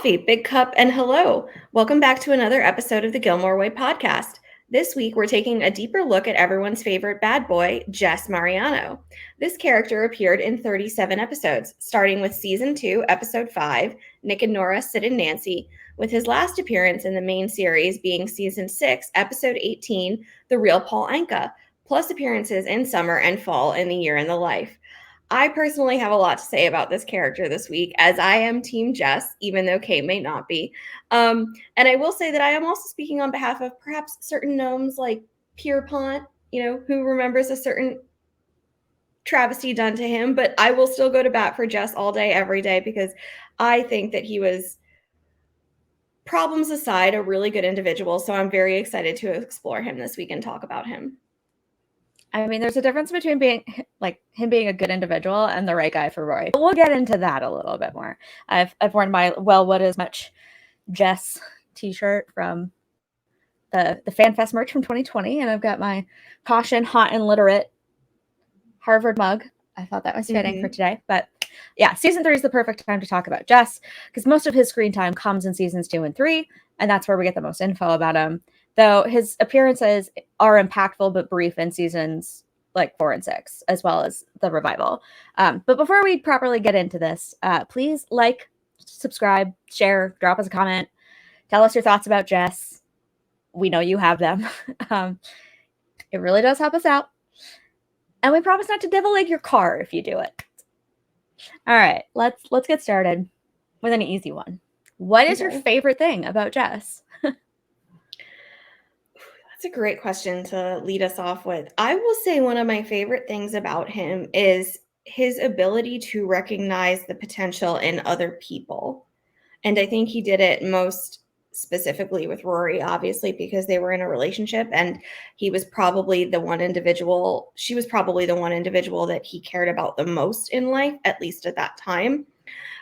coffee, big cup, and hello. Welcome back to another episode of the Gilmore Way Podcast. This week, we're taking a deeper look at everyone's favorite bad boy, Jess Mariano. This character appeared in 37 episodes, starting with Season 2, Episode 5, Nick and Nora, Sid and Nancy, with his last appearance in the main series being Season 6, Episode 18, The Real Paul Anka, plus appearances in summer and fall in the year in the life. I personally have a lot to say about this character this week, as I am Team Jess, even though Kate may not be. And I will say that I am also speaking on behalf of perhaps certain gnomes like Pierpont, who remembers a certain travesty done to him. But I will still go to bat for Jess all day, every day, because I think that he was, problems aside, a really good individual. So I'm very excited to explore him this week and talk about him. I mean, there's a difference between him being a good individual and the right guy for Rory. But we'll get into that a little bit more. I've worn my what is much Jess t-shirt from the FanFest merch from 2020, and I've got my Caution Hot and Literate Harvard mug. I thought that was fitting for today. But yeah, season 3 is the perfect time to talk about Jess because most of his screen time comes in seasons 2 and 3, and that's where we get the most info about him. Though his appearances are impactful but brief in seasons like 4 and 6, as well as the revival. But before we properly get into this, please like, subscribe, share, drop us a comment, tell us your thoughts about Jess. We know you have them. It really does help us out. And we promise not to devil egg your car if you do it. All right, let's get started with an easy one. What is your favorite thing about Jess? That's a great question to lead us off with. I will say one of my favorite things about him is his ability to recognize the potential in other people. And I think he did it most specifically with Rory, obviously, because they were in a relationship and she was probably the one individual that he cared about the most in life, at least at that time.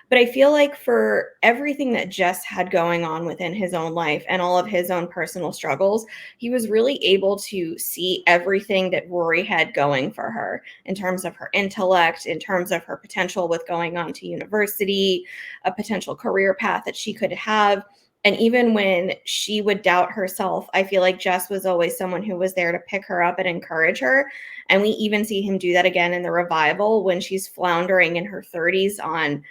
But I feel like for everything that Jess had going on within his own life and all of his own personal struggles, he was really able to see everything that Rory had going for her in terms of her intellect, in terms of her potential with going on to university, a potential career path that she could have. And even when she would doubt herself, I feel like Jess was always someone who was there to pick her up and encourage her. And we even see him do that again in the revival when she's floundering in her 30s on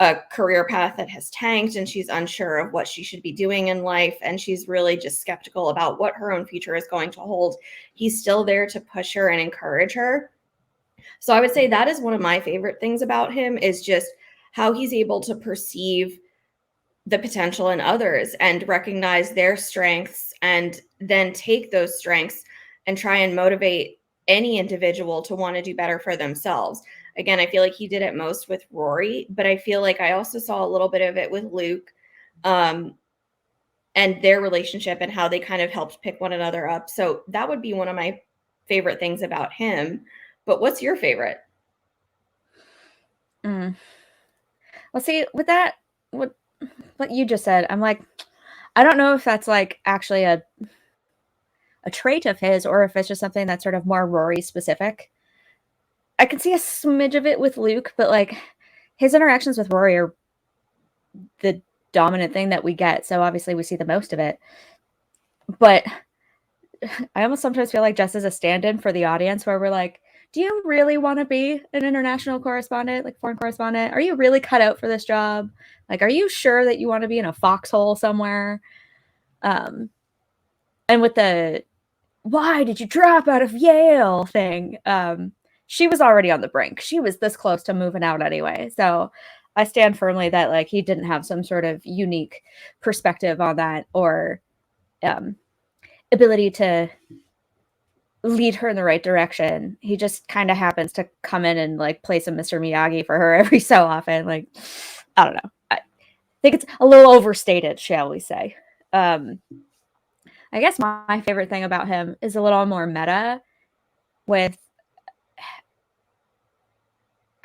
a career path that has tanked and she's unsure of what she should be doing in life. And she's really just skeptical about what her own future is going to hold. He's still there to push her and encourage her. So I would say that is one of my favorite things about him, is just how he's able to perceive the potential in others and recognize their strengths and then take those strengths and try and motivate any individual to want to do better for themselves. Again, I feel like he did it most with Rory, but I feel like I also saw a little bit of it with Luke and their relationship and how they kind of helped pick one another up. So that would be one of my favorite things about him. But what's your favorite? Well, see, with that, what you just said, I'm like, I don't know if that's like actually a trait of his or if it's just something that's sort of more Rory specific. I can see a smidge of it with Luke, but like his interactions with Rory are the dominant thing that we get. So obviously we see the most of it. But I almost sometimes feel like Jess is a stand-in for the audience where we're like, do you really want to be an international correspondent, like foreign correspondent? Are you really cut out for this job? Like, are you sure that you want to be in a foxhole somewhere? And with the, why did you drop out of Yale thing? She was already on the brink. She was this close to moving out anyway. So I stand firmly that like he didn't have some sort of unique perspective on that or ability to lead her in the right direction. He just kind of happens to come in and like play some Mr. Miyagi for her every so often. Like, I don't know. I think it's a little overstated, shall we say. I guess my favorite thing about him is a little more meta with,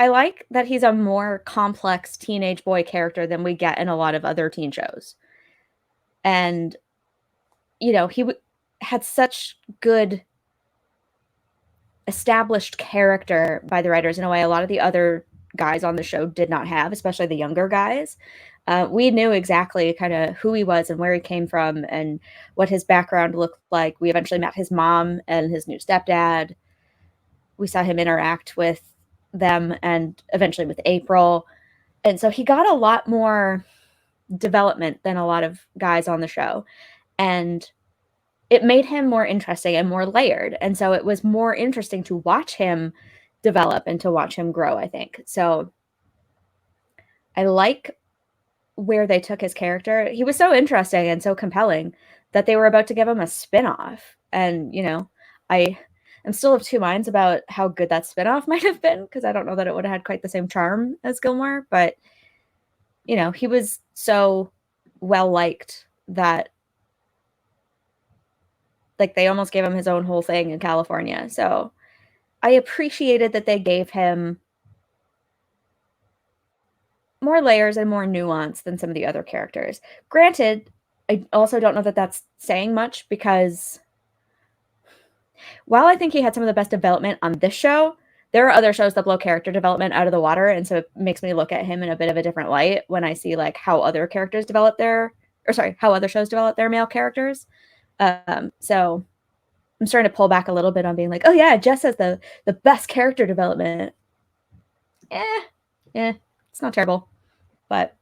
I like that he's a more complex teenage boy character than we get in a lot of other teen shows. And, he had such good established character by the writers in a way a lot of the other guys on the show did not have, especially the younger guys. We knew exactly kind of who he was and where he came from and what his background looked like. We eventually met his mom and his new stepdad. We saw him interact with them and eventually with April. And so he got a lot more development than a lot of guys on the show. And it made him more interesting and more layered. And so it was more interesting to watch him develop and to watch him grow, I think. So I like where they took his character. He was so interesting and so compelling that they were about to give him a spin-off. And, I am still of two minds about how good that spin-off might have been, because I don't know that it would have had quite the same charm as Gilmore, but he was so well liked that like they almost gave him his own whole thing in California. So I appreciated that they gave him more layers and more nuance than some of the other characters. Granted, I also don't know that that's saying much, because while I think he had some of the best development on this show, there are other shows that blow character development out of the water, and so it makes me look at him in a bit of a different light when I see like how other characters develop how other shows develop their male characters. So I'm starting to pull back a little bit on being like, oh yeah, Jess has the best character development. It's not terrible, but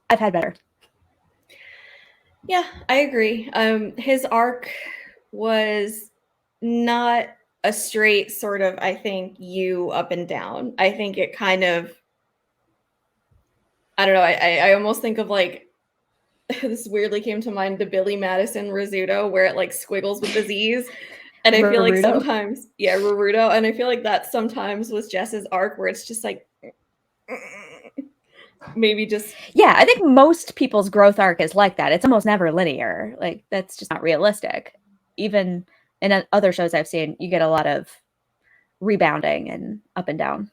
I've had better. Yeah, I agree. His arc was not a straight sort of, I think, you up and down. I think it kind of, I don't know, I almost think of like, this weirdly came to mind, the Billy Madison Rizzuto, where it like squiggles with the Z's. And I feel like sometimes, Ruruto. And I feel like that sometimes was Jess's arc, where it's just like, maybe just. Yeah, I think most people's growth arc is like that. It's almost never linear. Like, that's just not realistic. Even in other shows I've seen, you get a lot of rebounding and up and down.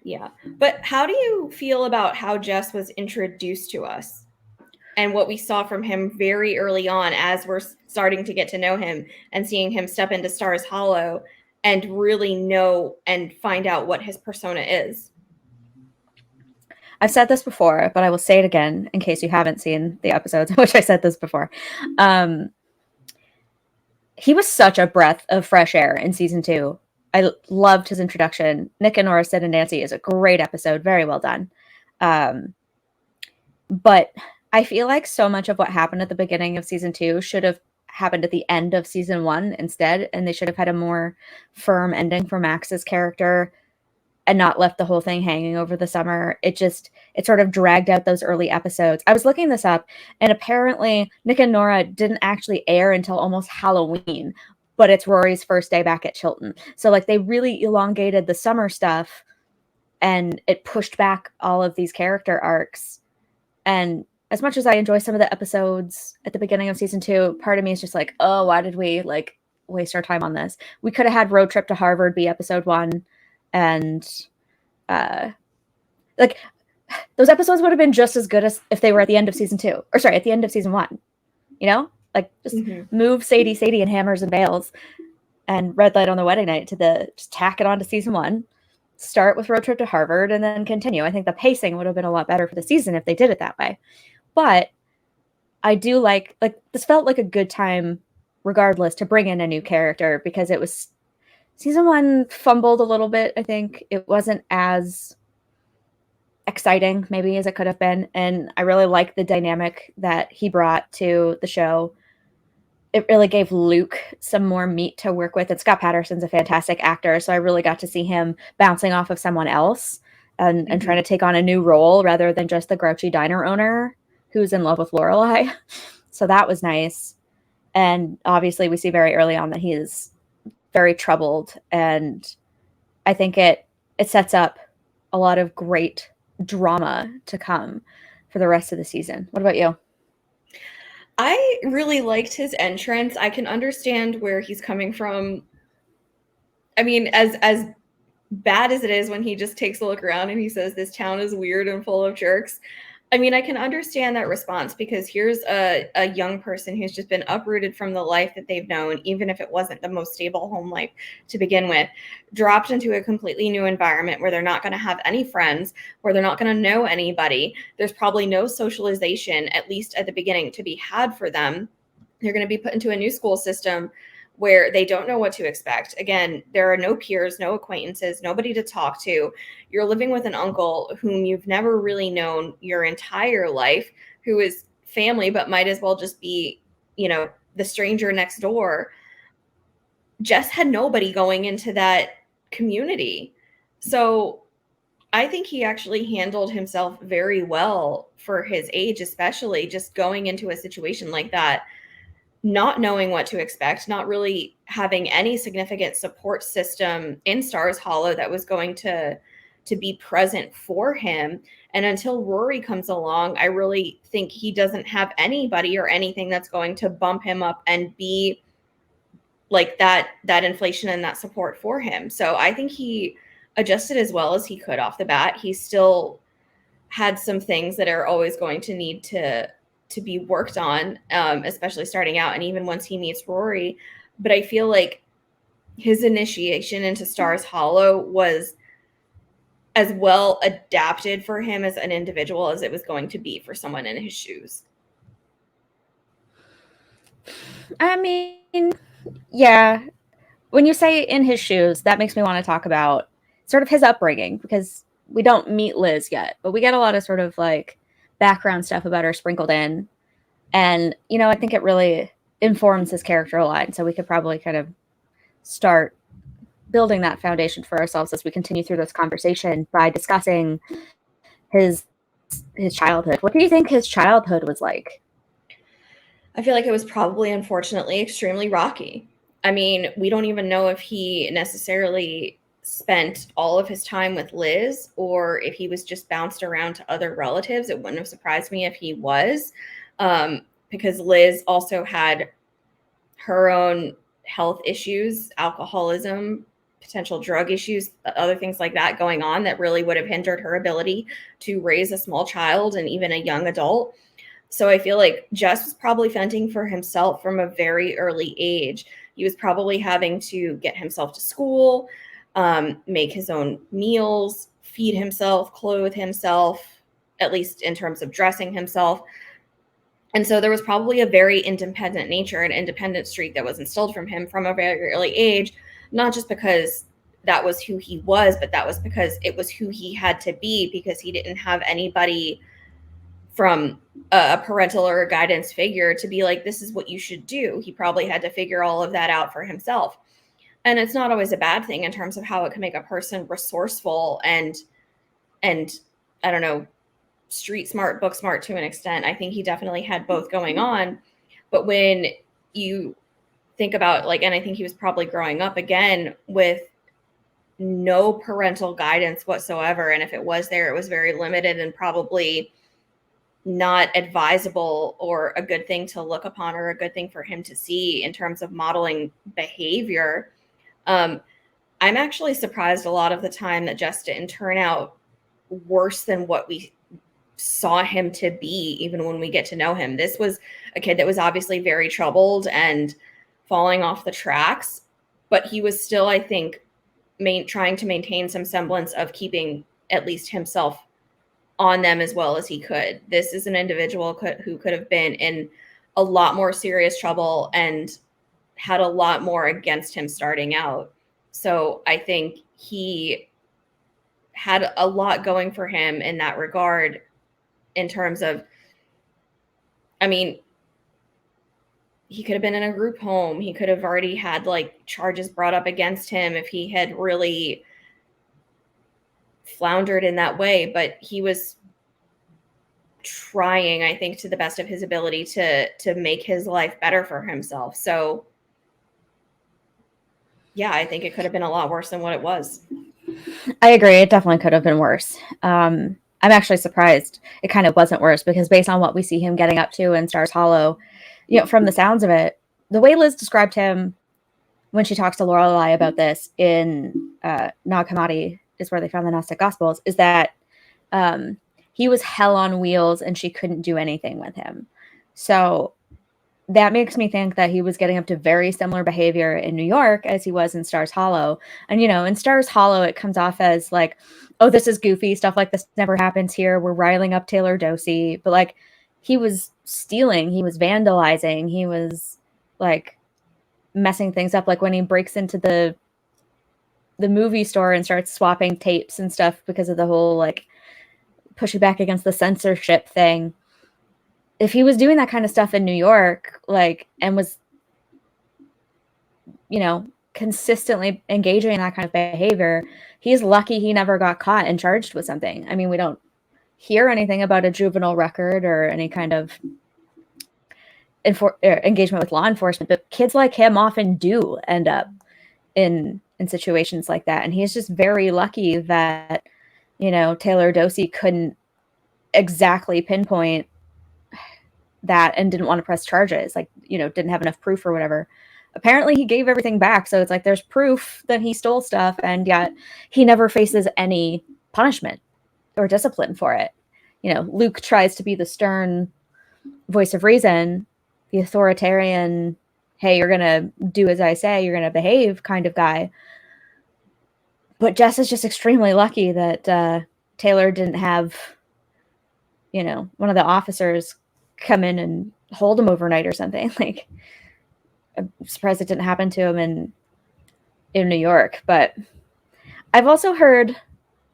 Yeah. But how do you feel about how Jess was introduced to us and what we saw from him very early on as we're starting to get to know him and seeing him step into Stars Hollow and really know and find out what his persona is? I've said this before, but I will say it again in case you haven't seen the episodes in which I said this before. He was such a breath of fresh air in season 2. I loved his introduction. Nick and Nora, Sid and Nancy is a great episode. Very well done. But I feel like so much of what happened at the beginning of season 2 should have happened at the end of season 1 instead. And they should have had a more firm ending for Max's character and not left the whole thing hanging over the summer. It sort of dragged out those early episodes. I was looking this up, and apparently Nick and Nora didn't actually air until almost Halloween, but it's Rory's first day back at Chilton. So like they really elongated the summer stuff, and it pushed back all of these character arcs. And as much as I enjoy some of the episodes at the beginning of season 2, part of me is just like, oh, why did we like waste our time on this? We could have had Road Trip to Harvard be episode 1. And like those episodes would have been just as good as if they were at the end of season 2, or sorry, at the end of season 1. Like just move Sadie and Hammers and Bales and Red Light on the Wedding Night just tack it on to season 1, start with Road Trip to Harvard, and then continue. I think the pacing would have been a lot better for the season if they did it that way. But I do like this felt like a good time regardless to bring in a new character, because it was season 1 fumbled a little bit, I think. It wasn't as exciting, maybe, as it could have been. And I really liked the dynamic that he brought to the show. It really gave Luke some more meat to work with. And Scott Patterson's a fantastic actor, so I really got to see him bouncing off of someone else and trying to take on a new role rather than just the grouchy diner owner who's in love with Lorelai. So that was nice. And obviously we see very early on that he is very troubled, and I think it sets up a lot of great drama to come for the rest of the season. What about you? I really liked his entrance. I can understand where he's coming from. I mean, as bad as it is when he just takes a look around and he says this town is weird and full of jerks, I mean, I can understand that response because here's a young person who's just been uprooted from the life that they've known, even if it wasn't the most stable home life to begin with, dropped into a completely new environment where they're not going to have any friends, where they're not going to know anybody. There's probably no socialization, at least at the beginning, to be had for them. They're going to be put into a new school system where they don't know what to expect. Again, there are no peers, no acquaintances, nobody to talk to. You're living with an uncle whom you've never really known your entire life, who is family, but might as well just be, the stranger next door. Jess had nobody going into that community. So I think he actually handled himself very well for his age, especially just going into a situation like that, not knowing what to expect, not really having any significant support system in Stars Hollow that was going to be present for him. And until Rory comes along, I really think he doesn't have anybody or anything that's going to bump him up and be like that inflation and that support for him. So I think he adjusted as well as he could off the bat. He still had some things that are always going to need to be worked on, especially starting out and even once he meets Rory. But I feel like his initiation into Stars Hollow was as well adapted for him as an individual as it was going to be for someone in his shoes. I mean, yeah. When you say in his shoes, that makes me want to talk about sort of his upbringing, because we don't meet Liz yet, but we get a lot of sort of like background stuff about her sprinkled in. And, I think it really informs his character a lot. So we could probably kind of start building that foundation for ourselves as we continue through this conversation by discussing his childhood. What do you think his childhood was like? I feel like it was probably, unfortunately, extremely rocky. I mean, we don't even know if he necessarily spent all of his time with Liz or if he was just bounced around to other relatives. It wouldn't have surprised me if he was, because Liz also had her own health issues, alcoholism, potential drug issues, other things like that going on that really would have hindered her ability to raise a small child and even a young adult. So I feel like Jess was probably fending for himself from a very early age. He was probably having to get himself to school, make his own meals, feed himself, clothe himself, at least in terms of dressing himself. And so there was probably a very independent nature and independent streak that was instilled from him from a very early age, not just because that was who he was, but that was because it was who he had to be, because he didn't have anybody from a parental or a guidance figure to be like, this is what you should do. He probably had to figure all of that out for himself. And it's not always a bad thing in terms of how it can make a person resourceful and I don't know, street smart, book smart to an extent. I think he definitely had both going on. But when you think about and I think he was probably growing up again with no parental guidance whatsoever. And if it was there, it was very limited and probably not advisable or a good thing to look upon or a good thing for him to see in terms of modeling behavior. I'm actually surprised a lot of the time that Jess didn't turn out worse than what we saw him to be, even when we get to know him. This was a kid that was obviously very troubled and falling off the tracks, but he was still, I think, trying to maintain some semblance of keeping at least himself on them as well as he could. This is an individual who could have been in a lot more serious trouble and had a lot more against him starting out. So I think he had a lot going for him in that regard, in terms of, I mean, he could have been in a group home. He could have already had charges brought up against him if he had really floundered in that way. But he was trying, I think, to the best of his ability to make his life better for himself. So yeah, I think it could have been a lot worse than what it was. I agree. It definitely could have been worse. I'm actually surprised it kind of wasn't worse, because based on what we see him getting up to in Stars Hollow, from the sounds of it, the way Liz described him when she talks to Lorelai about this in Nag Hammadi is where they found the Gnostic Gospels, is that he was hell on wheels and she couldn't do anything with him. So that makes me think that he was getting up to very similar behavior in New York as he was in Stars Hollow. And, you know, in Stars Hollow, it comes off as like, oh, this is goofy. Stuff like this never happens here. We're riling up Taylor Dosey. But like, he was stealing, he was vandalizing, he was like messing things up. Like when he breaks into the movie store and starts swapping tapes and stuff because of the whole like pushing back against the censorship thing. If he was doing that kind of stuff in New York, like, and was, you know, consistently engaging in that kind of behavior, he's lucky he never got caught and charged with something. I mean, we don't hear anything about a juvenile record or any kind of engagement with law enforcement, but kids like him often do end up in situations like that. And he's just very lucky that, you know, Taylor Dosey couldn't exactly pinpoint that and didn't want to press charges, like, you know, didn't have enough proof or whatever. Apparently he gave everything back. So it's like there's proof that he stole stuff, and yet he never faces any punishment or discipline for it. You know, Luke tries to be the stern voice of reason, the authoritarian, hey, you're going to do as I say, you're going to behave kind of guy. But Jess is just extremely lucky that Taylor didn't have, you know, one of the officers come in and hold him overnight or something. Like, I'm surprised it didn't happen to him in New York. But I've also heard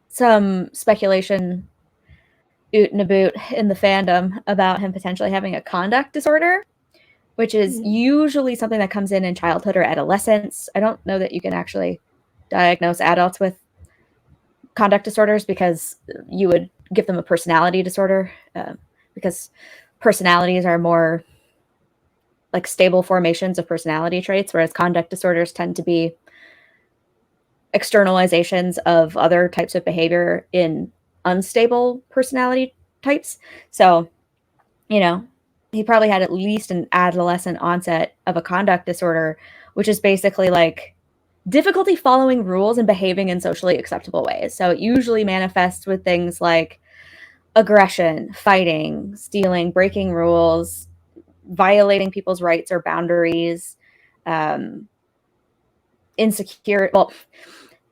some speculation oot and a boot in the fandom about him potentially having a conduct disorder, which is usually something that comes in childhood or adolescence. I don't know that you can actually diagnose adults with conduct disorders because you would give them a personality disorder, because personalities are more like stable formations of personality traits, whereas conduct disorders tend to be externalizations of other types of behavior in unstable personality types. So, you know, he probably had at least an adolescent onset of a conduct disorder, which is basically like difficulty following rules and behaving in socially acceptable ways. So it usually manifests with things like aggression, fighting, stealing, breaking rules, violating people's rights or boundaries,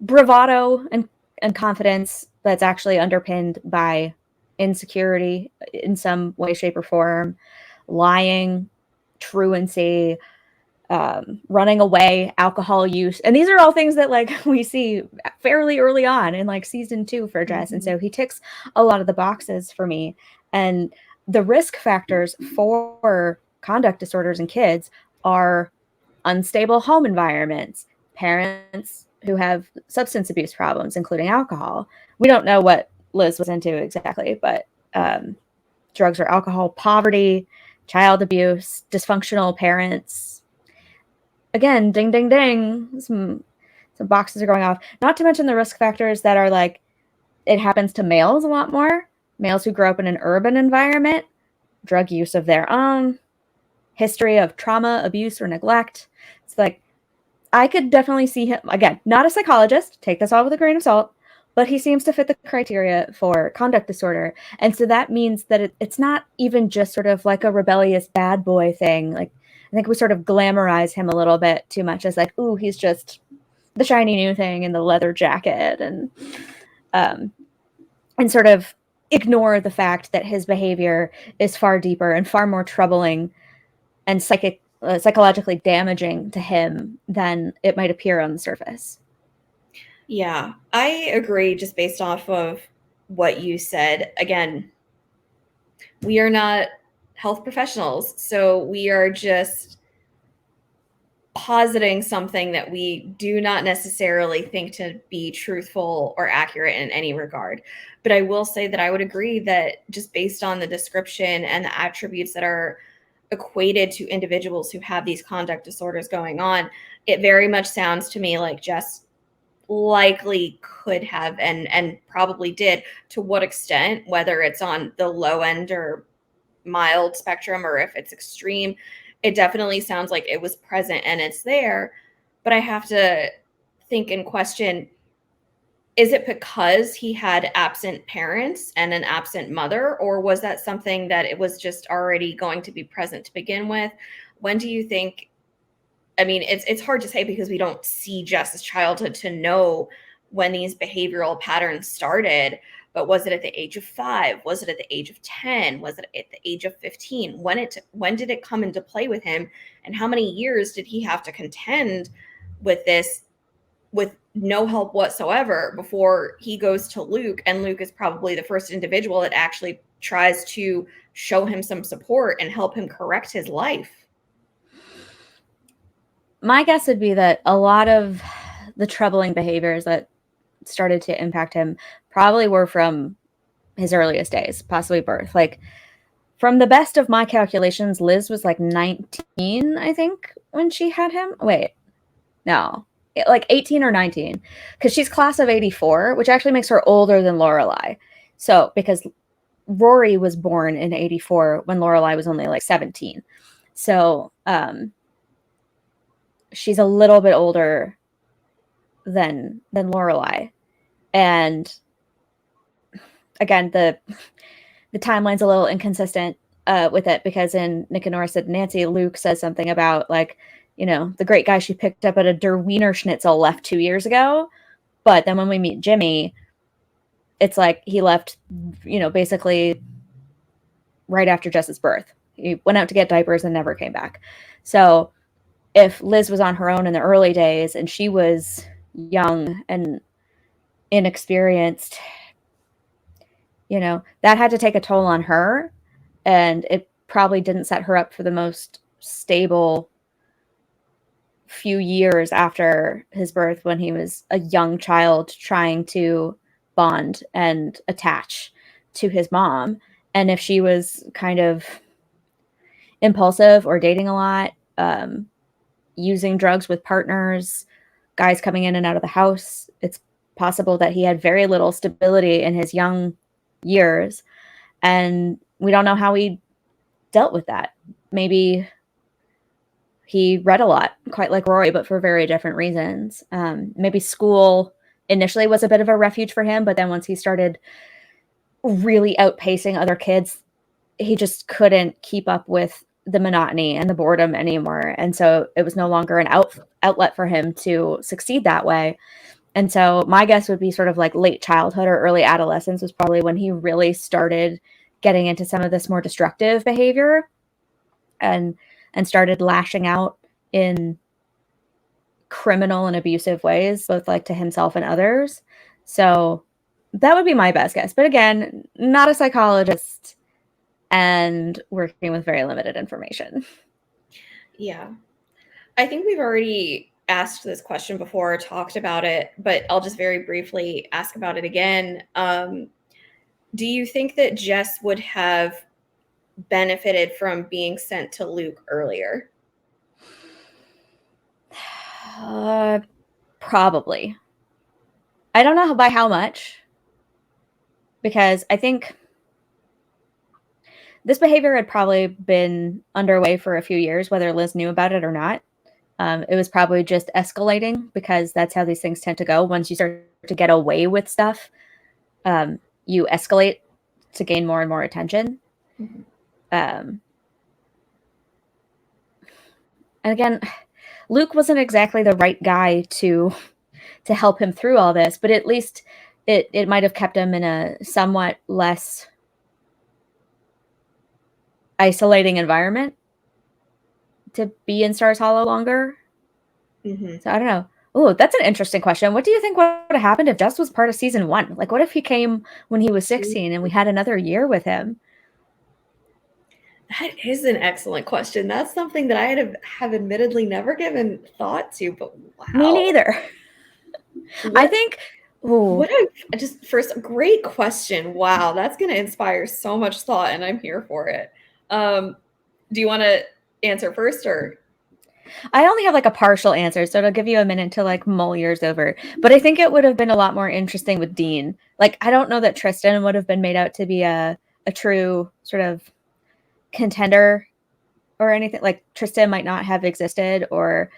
bravado and confidence that's actually underpinned by insecurity in some way, shape, or form, lying, truancy, running away, alcohol use. And these are all things that like we see fairly early on in like season 2 for Jess. And so he ticks a lot of the boxes for me. And the risk factors for conduct disorders in kids are unstable home environments, parents who have substance abuse problems, including alcohol. We don't know what Liz was into exactly, but drugs or alcohol, poverty, child abuse, dysfunctional parents. Again, ding, ding, ding. Some boxes are going off. Not to mention the risk factors that are like, it happens to males a lot more. Males who grow up in an urban environment, drug use of their own, history of trauma, abuse, or neglect. It's like, I could definitely see him, again, not a psychologist, take this all with a grain of salt, but he seems to fit the criteria for conduct disorder. And so that means that it's not even just sort of like a rebellious bad boy thing. Like, I think we sort of glamorize him a little bit too much as like, ooh, he's just the shiny new thing in the leather jacket, and sort of ignore the fact that his behavior is far deeper and far more troubling and psychologically damaging to him than it might appear on the surface. Yeah, I agree just based off of what you said. Again, we are not health professionals, so we are just positing something that we do not necessarily think to be truthful or accurate in any regard. But I will say that I would agree that just based on the description and the attributes that are equated to individuals who have these conduct disorders going on, it very much sounds to me like Jess likely could have and probably did. To what extent, whether it's on the low end or mild spectrum or if it's extreme, it definitely sounds like it was present and it's there. But I have to think and question, is it because he had absent parents and an absent mother, or was that something that it was just already going to be present to begin with? When do you think, I mean, it's hard to say because we don't see Jess's childhood to know when these behavioral patterns started, but was it at the age of 5? Was it at the age of 10? Was it at the age of 15? When did it come into play with him? And how many years did he have to contend with this with no help whatsoever before he goes to Luke? And Luke is probably the first individual that actually tries to show him some support and help him correct his life. My guess would be that a lot of the troubling behaviors that started to impact him probably were from his earliest days, possibly birth. Like, from the best of my calculations, Liz was like 19, I think, when she had him. Wait, no, like 18 or 19, because she's class of 84, which actually makes her older than Lorelai. So, because Rory was born in 84 when Lorelai was only like 17. So, she's a little bit older than Lorelai. And again, the timeline's a little inconsistent with it, because in Nick and Nora Sid and Nancy, Luke says something about, like, you know, the great guy she picked up at a Der Wiener Schnitzel left 2 years ago. But then when we meet Jimmy, it's like he left, you know, basically right after Jess's birth. He went out to get diapers and never came back. So if Liz was on her own in the early days and she was young and inexperienced, you know, that had to take a toll on her, and it probably didn't set her up for the most stable few years after his birth, when he was a young child trying to bond and attach to his mom. And if she was kind of impulsive or dating a lot, using drugs with partners, guys coming in and out of the house, it's possible that he had very little stability in his young years. And we don't know how he dealt with that. Maybe he read a lot, quite like Rory, but for very different reasons. Maybe school initially was a bit of a refuge for him, but then once he started really outpacing other kids, he just couldn't keep up with the monotony and the boredom anymore. And so it was no longer an outlet for him to succeed that way. And so my guess would be sort of like late childhood or early adolescence was probably when he really started getting into some of this more destructive behavior and started lashing out in criminal and abusive ways, both like to himself and others. So that would be my best guess. But again, not a psychologist and working with very limited information. Yeah. I think we've already asked this question before, talked about it, but I'll just very briefly ask about it again. Do you think that Jess would have benefited from being sent to Luke earlier? Probably. I don't know by how much, because I think this behavior had probably been underway for a few years, whether Liz knew about it or not. It was probably just escalating, because that's how these things tend to go. Once you start to get away with stuff, you escalate to gain more and more attention. Mm-hmm. And again, Luke wasn't exactly the right guy to help him through all this, but at least it might have kept him in a somewhat less isolating environment to be in Stars Hollow longer. Mm-hmm. So I don't know. Oh, that's an interesting question. What do you think would have happened if Jess was part of season 1? Like, what if he came when he was 16 and we had another year with him? That is an excellent question. That's something that I have admittedly never given thought to, but wow. Me neither. I think. What a just first great question. Wow, that's going to inspire so much thought, and I'm here for it. Do you want to answer first, or? I only have like a partial answer, so it'll give you a minute to like mull yours over. But I think it would have been a lot more interesting with Dean. Like, I don't know that Tristan would have been made out to be a true sort of contender or anything. Like, Tristan might not have existed, or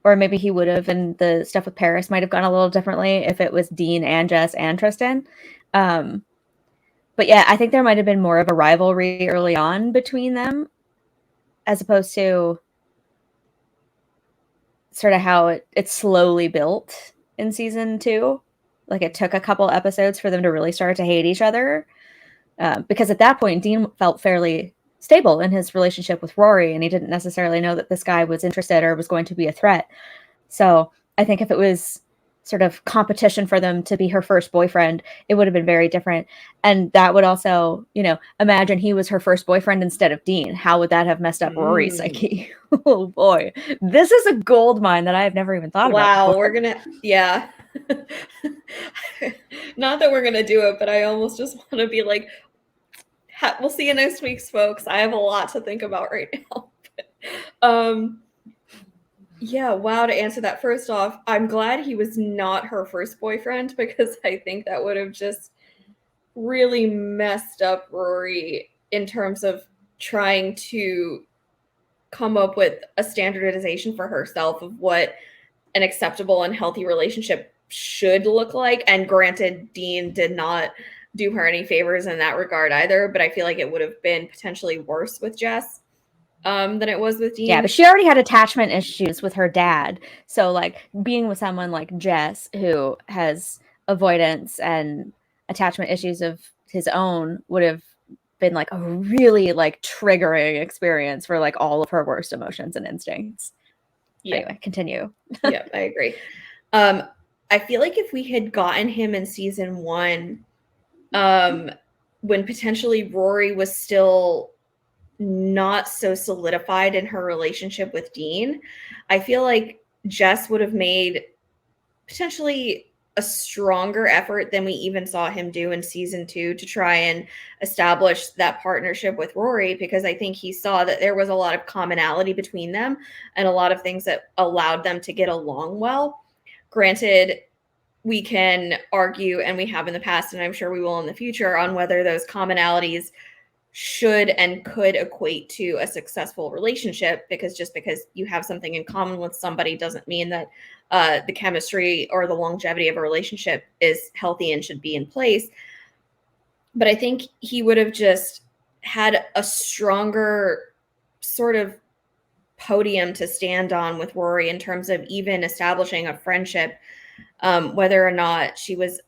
or maybe he would have, and the stuff with Paris might have gone a little differently if it was Dean and Jess and Tristan. But yeah, I think there might have been more of a rivalry early on between them, as opposed to sort of how it slowly built in season 2. Like it took a couple episodes for them to really start to hate each other. Because at that point, Dean felt fairly stable in his relationship with Rory, and he didn't necessarily know that this guy was interested or was going to be a threat. So I think if it was sort of competition for them to be her first boyfriend, it would have been very different. And that would also, imagine he was her first boyfriend instead of Dean. How would that have messed up Rory's psyche? Oh boy, this is a gold mine that I have never even thought about before. We're gonna, yeah. Not that we're gonna do it, but I almost just want to be like, we'll see you next week, folks. I have a lot to think about right now. Yeah, wow, to answer that, first off, I'm glad he was not her first boyfriend, because I think that would have just really messed up Rory in terms of trying to come up with a standardization for herself of what an acceptable and healthy relationship should look like. And granted, Dean did not do her any favors in that regard either, but I feel like it would have been potentially worse with Jess than it was with Dean. Yeah, but she already had attachment issues with her dad. So like being with someone like Jess, who has avoidance and attachment issues of his own, would have been like a really like triggering experience for like all of her worst emotions and instincts. Yeah. Anyway, continue. Yeah, I agree. I feel like if we had gotten him in season 1, when potentially Rory was still not so solidified in her relationship with Dean, I feel like Jess would have made potentially a stronger effort than we even saw him do in season 2 to try and establish that partnership with Rory, because I think he saw that there was a lot of commonality between them and a lot of things that allowed them to get along well. Granted, we can argue, and we have in the past, and I'm sure we will in the future, on whether those commonalities should and could equate to a successful relationship, because just because you have something in common with somebody doesn't mean that the chemistry or the longevity of a relationship is healthy and should be in place. But I think he would have just had a stronger sort of podium to stand on with Rory in terms of even establishing a friendship, whether or not she was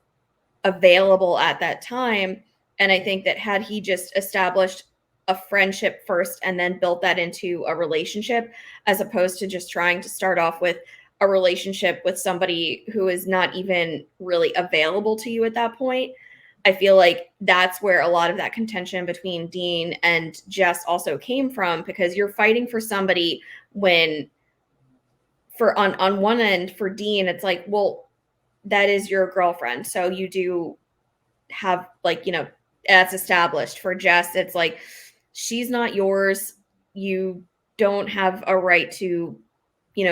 available at that time. And I think that had he just established a friendship first and then built that into a relationship, as opposed to just trying to start off with a relationship with somebody who is not even really available to you at that point, I feel like that's where a lot of that contention between Dean and Jess also came from, because you're fighting for somebody when on one end for Dean, it's like, well, that is your girlfriend. So you do have that's established. For Jess, it's like, she's not yours. You don't have a right to,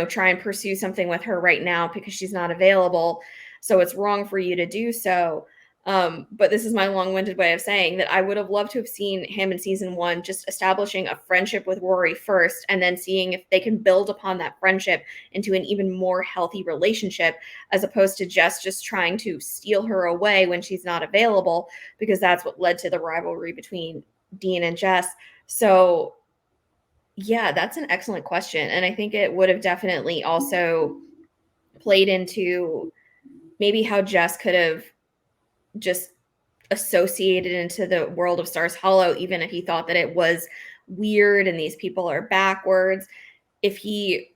try and pursue something with her right now because she's not available. So it's wrong for you to do so. But this is my long-winded way of saying that I would have loved to have seen him in season 1 just establishing a friendship with Rory first, and then seeing if they can build upon that friendship into an even more healthy relationship, as opposed to just trying to steal her away when she's not available, because that's what led to the rivalry between Dean and Jess. So yeah, that's an excellent question. And I think it would have definitely also played into maybe how Jess could have just associated into the world of Stars Hollow, even if he thought that it was weird and these people are backwards. If he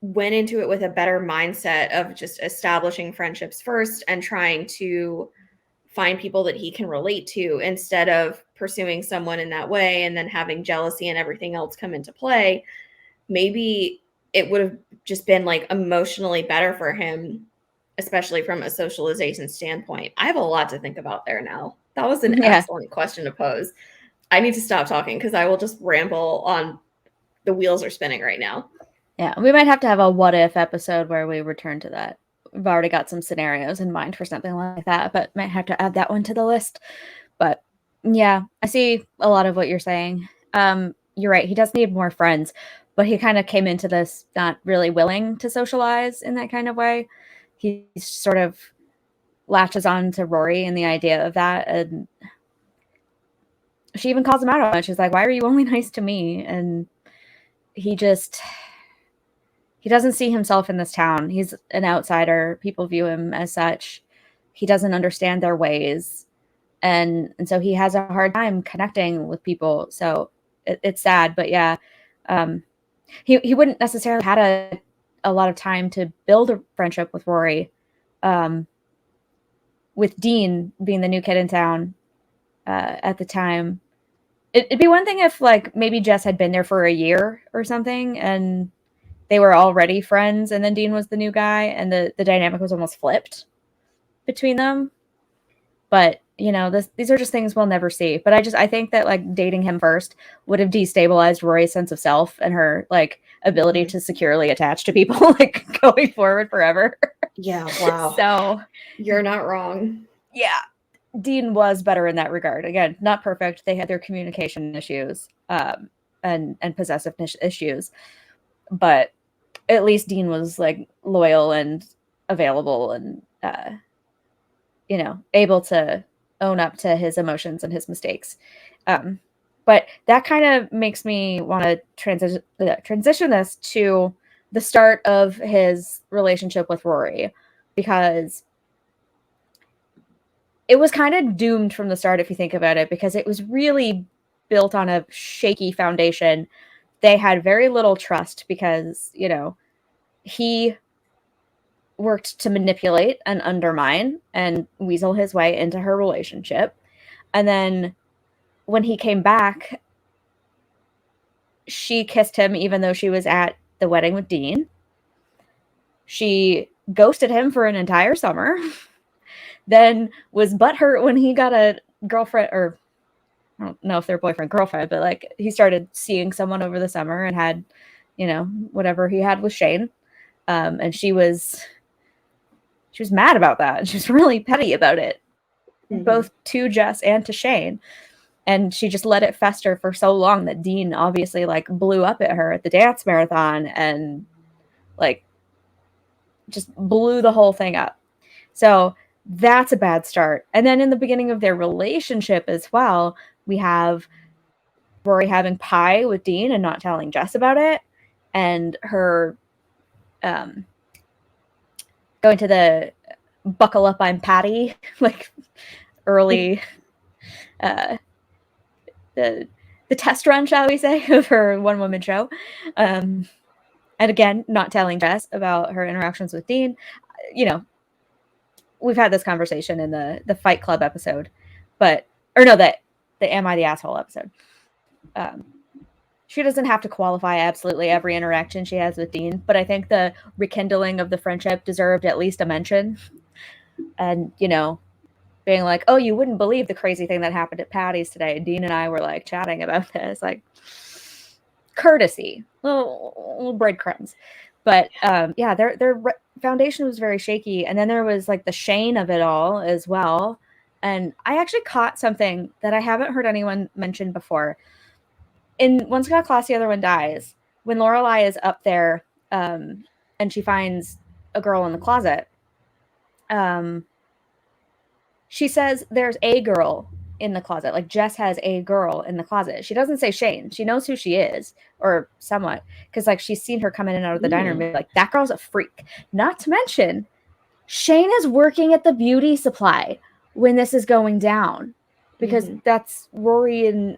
went into it with a better mindset of just establishing friendships first and trying to find people that he can relate to, instead of pursuing someone in that way and then having jealousy and everything else come into play, maybe it would have just been like emotionally better for him, especially from a socialization standpoint. I have a lot to think about there now. That was an excellent question to pose. I need to stop talking because I will just ramble on. The wheels are spinning right now. Yeah, we might have to have a what if episode where we return to that. We've already got some scenarios in mind for something like that, but might have to add that one to the list. But yeah, I see a lot of what you're saying. You're right. He does need more friends, but he kind of came into this not really willing to socialize in that kind of way. He sort of latches on to Rory and the idea of that, and she even calls him out on it. She's like, why are you only nice to me? And he doesn't see himself in this town. He's an outsider. People view him as such. He doesn't understand their ways. And so he has a hard time connecting with people. So it's sad, but yeah. He wouldn't necessarily had a lot of time to build a friendship with Rory. With Dean being the new kid in town at the time. It'd be one thing if like maybe Jess had been there for a year or something and they were already friends and then Dean was the new guy and the dynamic was almost flipped between them. But, you know, these are just things we'll never see. But I think that like dating him first would have destabilized Rory's sense of self and her like ability to securely attach to people like going forward forever. Yeah, wow. So you're not wrong. Yeah. Dean was better in that regard. Again, not perfect. They had their communication issues and possessiveness issues. But at least Dean was like loyal and available and, you know, able to own up to his emotions and his mistakes. But that kind of makes me want to transition this to the start of his relationship with Rory, because it was kind of doomed from the start, if you think about it, because it was really built on a shaky foundation. They had very little trust because, you know, he worked to manipulate and undermine and weasel his way into her relationship. And then when he came back, she kissed him even though she was at the wedding with Dean. She ghosted him for an entire summer. Then was butthurt when he got a girlfriend, or I don't know if they're boyfriend, girlfriend, but like he started seeing someone over the summer and had, you know, whatever he had with Shane. And she was mad about that. She was really petty about it, both to Jess and to Shane. And she just let it fester for so long that Dean obviously like blew up at her at the dance marathon and like just blew the whole thing up. So that's a bad start. And then in the beginning of their relationship as well, we have Rory having pie with Dean and not telling Jess about it, and her going to the buckle up, I'm Patty, like early the test run, shall we say, of her one-woman show. And again, not telling Jess about her interactions with Dean. You know, we've had this conversation in the Fight Club episode, the Am I the Asshole episode. She doesn't have to qualify absolutely every interaction she has with Dean, but I think the rekindling of the friendship deserved at least a mention. And, you know, being like, oh, you wouldn't believe the crazy thing that happened at Patty's today. Dean and I were like chatting about this, like courtesy, little breadcrumbs. But yeah, their foundation was very shaky. And then there was like the Shane of it all as well. And I actually caught something that I haven't heard anyone mention before. In One's Got Class, the Other One Dies, when Lorelai is up there and she finds a girl in the closet, she says there's a girl in the closet. Like Jess has a girl in the closet. She doesn't say Shane. She knows who she is, or somewhat, because like she's seen her come in and out of the diner and be like, that girl's a freak. Not to mention, Shane is working at the beauty supply when this is going down, because that's Rory. And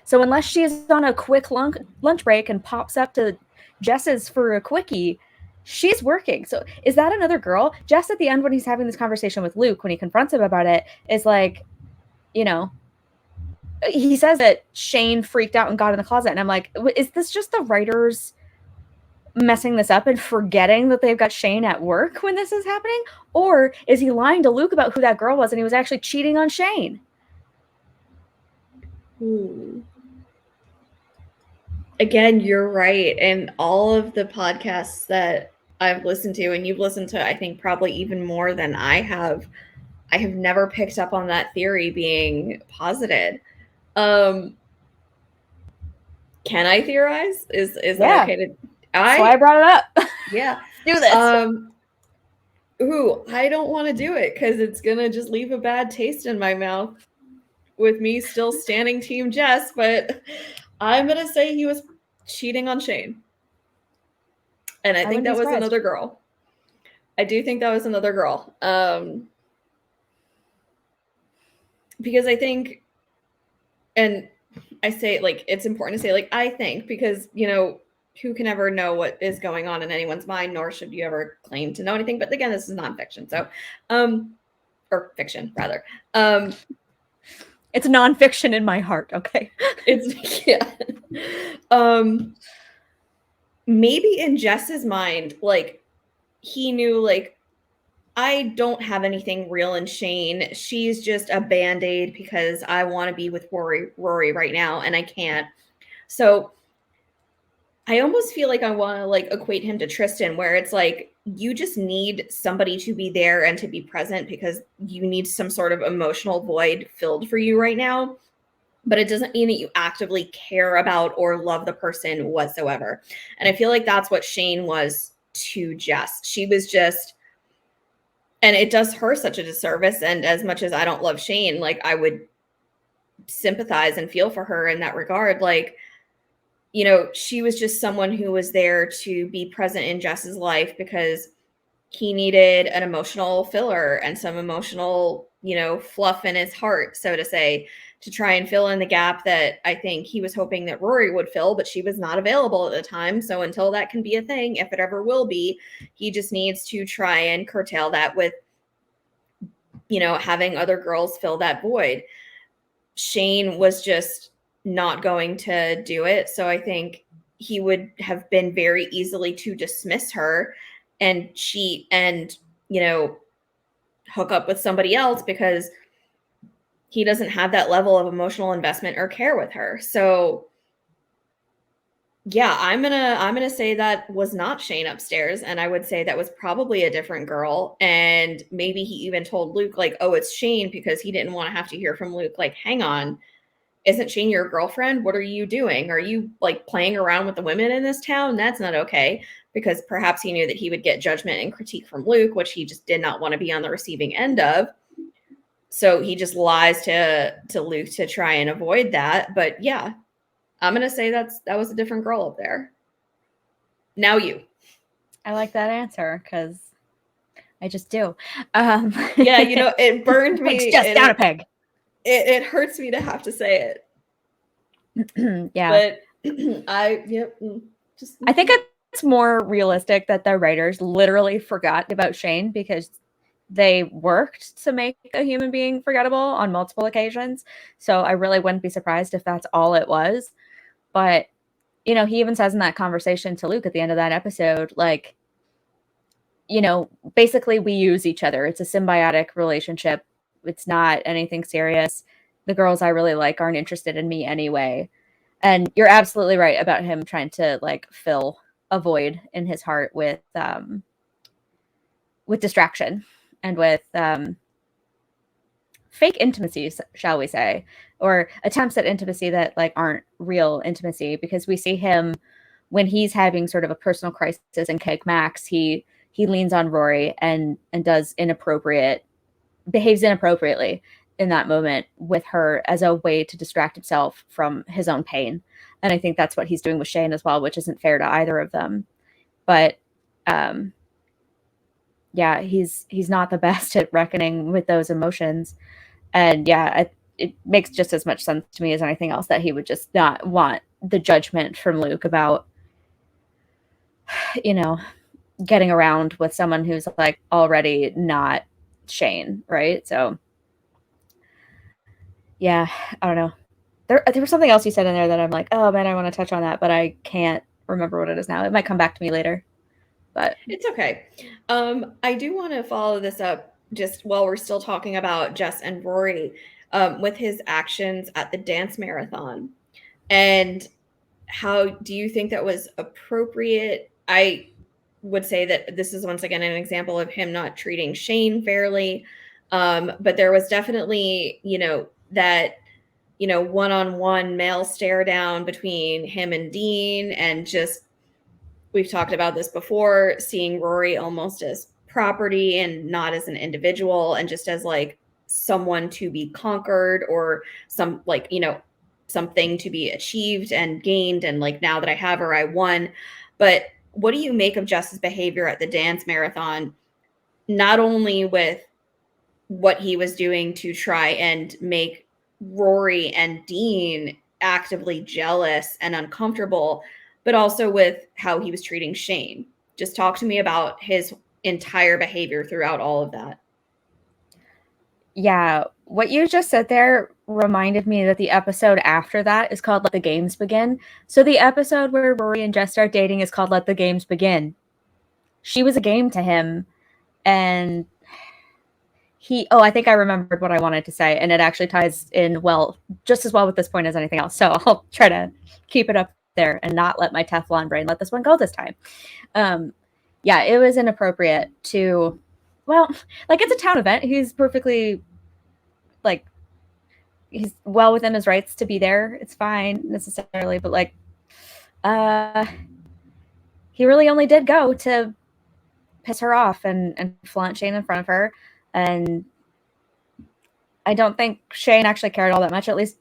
so unless she's on a quick lunch break and pops up to Jess's for a quickie, she's working. So is that another girl? Jess at the end, when he's having this conversation with Luke, when he confronts him about it, is like, you know, he says that Shane freaked out and got in the closet. And I'm like, is this just the writers messing this up and forgetting that they've got Shane at work when this is happening? Or is he lying to Luke about who that girl was and he was actually cheating on Shane? Again, you're right. And all of the podcasts that I've listened to, and you've listened to, I think probably even more than I have never picked up on that theory being posited. Can I theorize? Is that okay to? That's why I brought it up. Yeah. Do this. Ooh, I don't want to do it because it's gonna just leave a bad taste in my mouth with me still standing Team Jess, but I'm gonna say he was cheating on Shane. And I think that was another girl. I do think that was another girl. Because I think, and I say like it's important to say like I think, because who can ever know what is going on in anyone's mind, nor should you ever claim to know anything. But again, this is nonfiction, so or fiction rather. It's nonfiction in my heart, okay? It's yeah. Maybe in Jess's mind, like he knew like I don't have anything real in Shane. She's just a band-aid because I want to be with Rory right now and I can't. So I almost feel like I want to like equate him to Tristan, where it's like you just need somebody to be there and to be present because you need some sort of emotional void filled for you right now. But it doesn't mean that you actively care about or love the person whatsoever. And I feel like that's what Shane was to Jess. She was just, and it does her such a disservice. And as much as I don't love Shane, like I would sympathize and feel for her in that regard. Like, she was just someone who was there to be present in Jess's life because he needed an emotional filler and some emotional, fluff in his heart, so to say, to try and fill in the gap that I think he was hoping that Rory would fill, but she was not available at the time. So until that can be a thing, if it ever will be, he just needs to try and curtail that with, having other girls fill that void. Shane was just not going to do it. So I think he would have been very easily to dismiss her and cheat and, hook up with somebody else because he doesn't have that level of emotional investment or care with her. So yeah, I'm gonna say that was not Shane upstairs, and I would say that was probably a different girl. And maybe he even told Luke like, "Oh, it's Shane," because he didn't want to have to hear from Luke like, "Hang on, isn't Shane your girlfriend? What are you doing? Are you like playing around with the women in this town? That's not okay." Because perhaps he knew that he would get judgment and critique from Luke, which he just did not want to be on the receiving end of. So he just lies to Luke to try and avoid that. But yeah, I'm gonna say that was a different girl up there. Now you. I like that answer because I just do. Yeah, it burned me. It's just down a peg. It hurts me to have to say it. Yeah. But I think it's more realistic that the writers literally forgot about Shane because they worked to make a human being forgettable on multiple occasions. So I really wouldn't be surprised if that's all it was. But, he even says in that conversation to Luke at the end of that episode, like, basically we use each other. It's a symbiotic relationship. It's not anything serious. The girls I really like aren't interested in me anyway. And you're absolutely right about him trying to like fill a void in his heart with distraction and with fake intimacy, shall we say, or attempts at intimacy that like aren't real intimacy, because we see him when he's having sort of a personal crisis in Cake Max, he leans on Rory and behaves inappropriately in that moment with her as a way to distract himself from his own pain. And I think that's what he's doing with Shane as well, which isn't fair to either of them. But yeah, he's not the best at reckoning with those emotions. And yeah, it makes just as much sense to me as anything else that he would just not want the judgment from Luke about, getting around with someone who's like already not Shane, right? So yeah, I don't know. There was something else you said in there that I'm like, oh man, I want to touch on that, but I can't remember what it is now. It might come back to me later, but it's okay. I do want to follow this up just while we're still talking about Jess and Rory, with his actions at the dance marathon. And how do you think that was appropriate? I would say that this is once again an example of him not treating Shane fairly. But there was definitely, that one-on-one male stare down between him and Dean, and just, we've talked about this before, seeing Rory almost as property and not as an individual, and just as like someone to be conquered, or something to be achieved and gained, and like, now that I have her, I won. But what do you make of Jess's behavior at the dance marathon, not only with what he was doing to try and make Rory and Dean actively jealous and uncomfortable, but also with how he was treating Shane? Just talk to me about his entire behavior throughout all of that. Yeah, what you just said there reminded me that the episode after that is called Let the Games Begin. So the episode where Rory and Jess start dating is called Let the Games Begin. She was a game to him, and I think I remembered what I wanted to say, and it actually ties in just as well with this point as anything else. So I'll try to keep it up there and not let my Teflon brain let this one go this time. Yeah, it was inappropriate to, like, it's a town event. He's perfectly, like, he's well within his rights to be there. It's fine necessarily, but like, he really only did go to piss her off and flaunt Shane in front of her. And I don't think Shane actually cared all that much. At least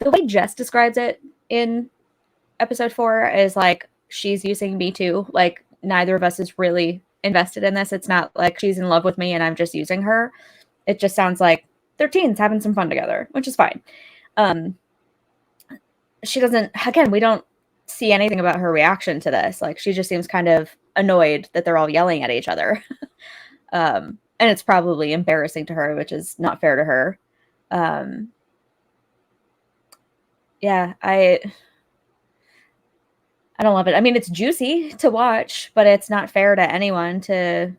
the way Jess describes it in episode 4 is like, she's using me too. Like, neither of us is really invested in this. It's not like she's in love with me and I'm just using her. It just sounds like they're teens having some fun together, which is fine. She doesn't, again, we don't see anything about her reaction to this. Like, she just seems kind of annoyed that they're all yelling at each other. And it's probably embarrassing to her, which is not fair to her. Yeah, I don't love it. I mean, it's juicy to watch, but it's not fair to anyone to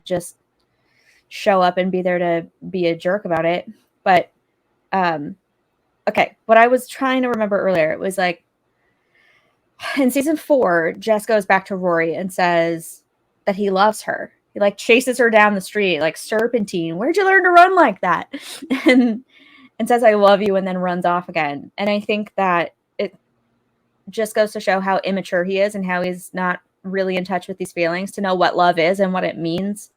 just show up and be there to be a jerk about it. But okay, what I was trying to remember earlier, it was like, in season 4, Jess goes back to Rory and says that he loves her. He like chases her down the street like Serpentine. Where'd you learn to run like that? and says I love you, and then runs off again. And I think that it just goes to show how immature he is and how he's not really in touch with these feelings to know what love is and what it means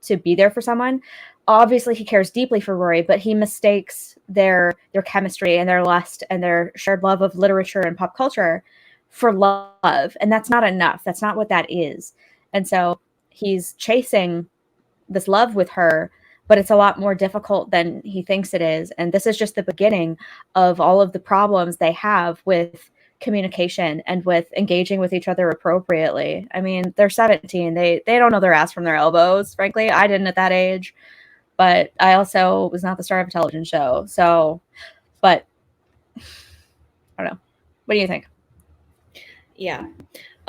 to be there for someone. Obviously, he cares deeply for Rory, but he mistakes their chemistry and their lust and their shared love of literature and pop culture for love. And that's not enough. That's not what that is. And so he's chasing this love with her, but it's a lot more difficult than he thinks it is. And this is just the beginning of all of the problems they have with communication and with engaging with each other appropriately. I mean, they're 17. They don't know their ass from their elbows, frankly. I didn't at that age, but I also was not the star of a television show. So, but I don't know. What do you think? Yeah.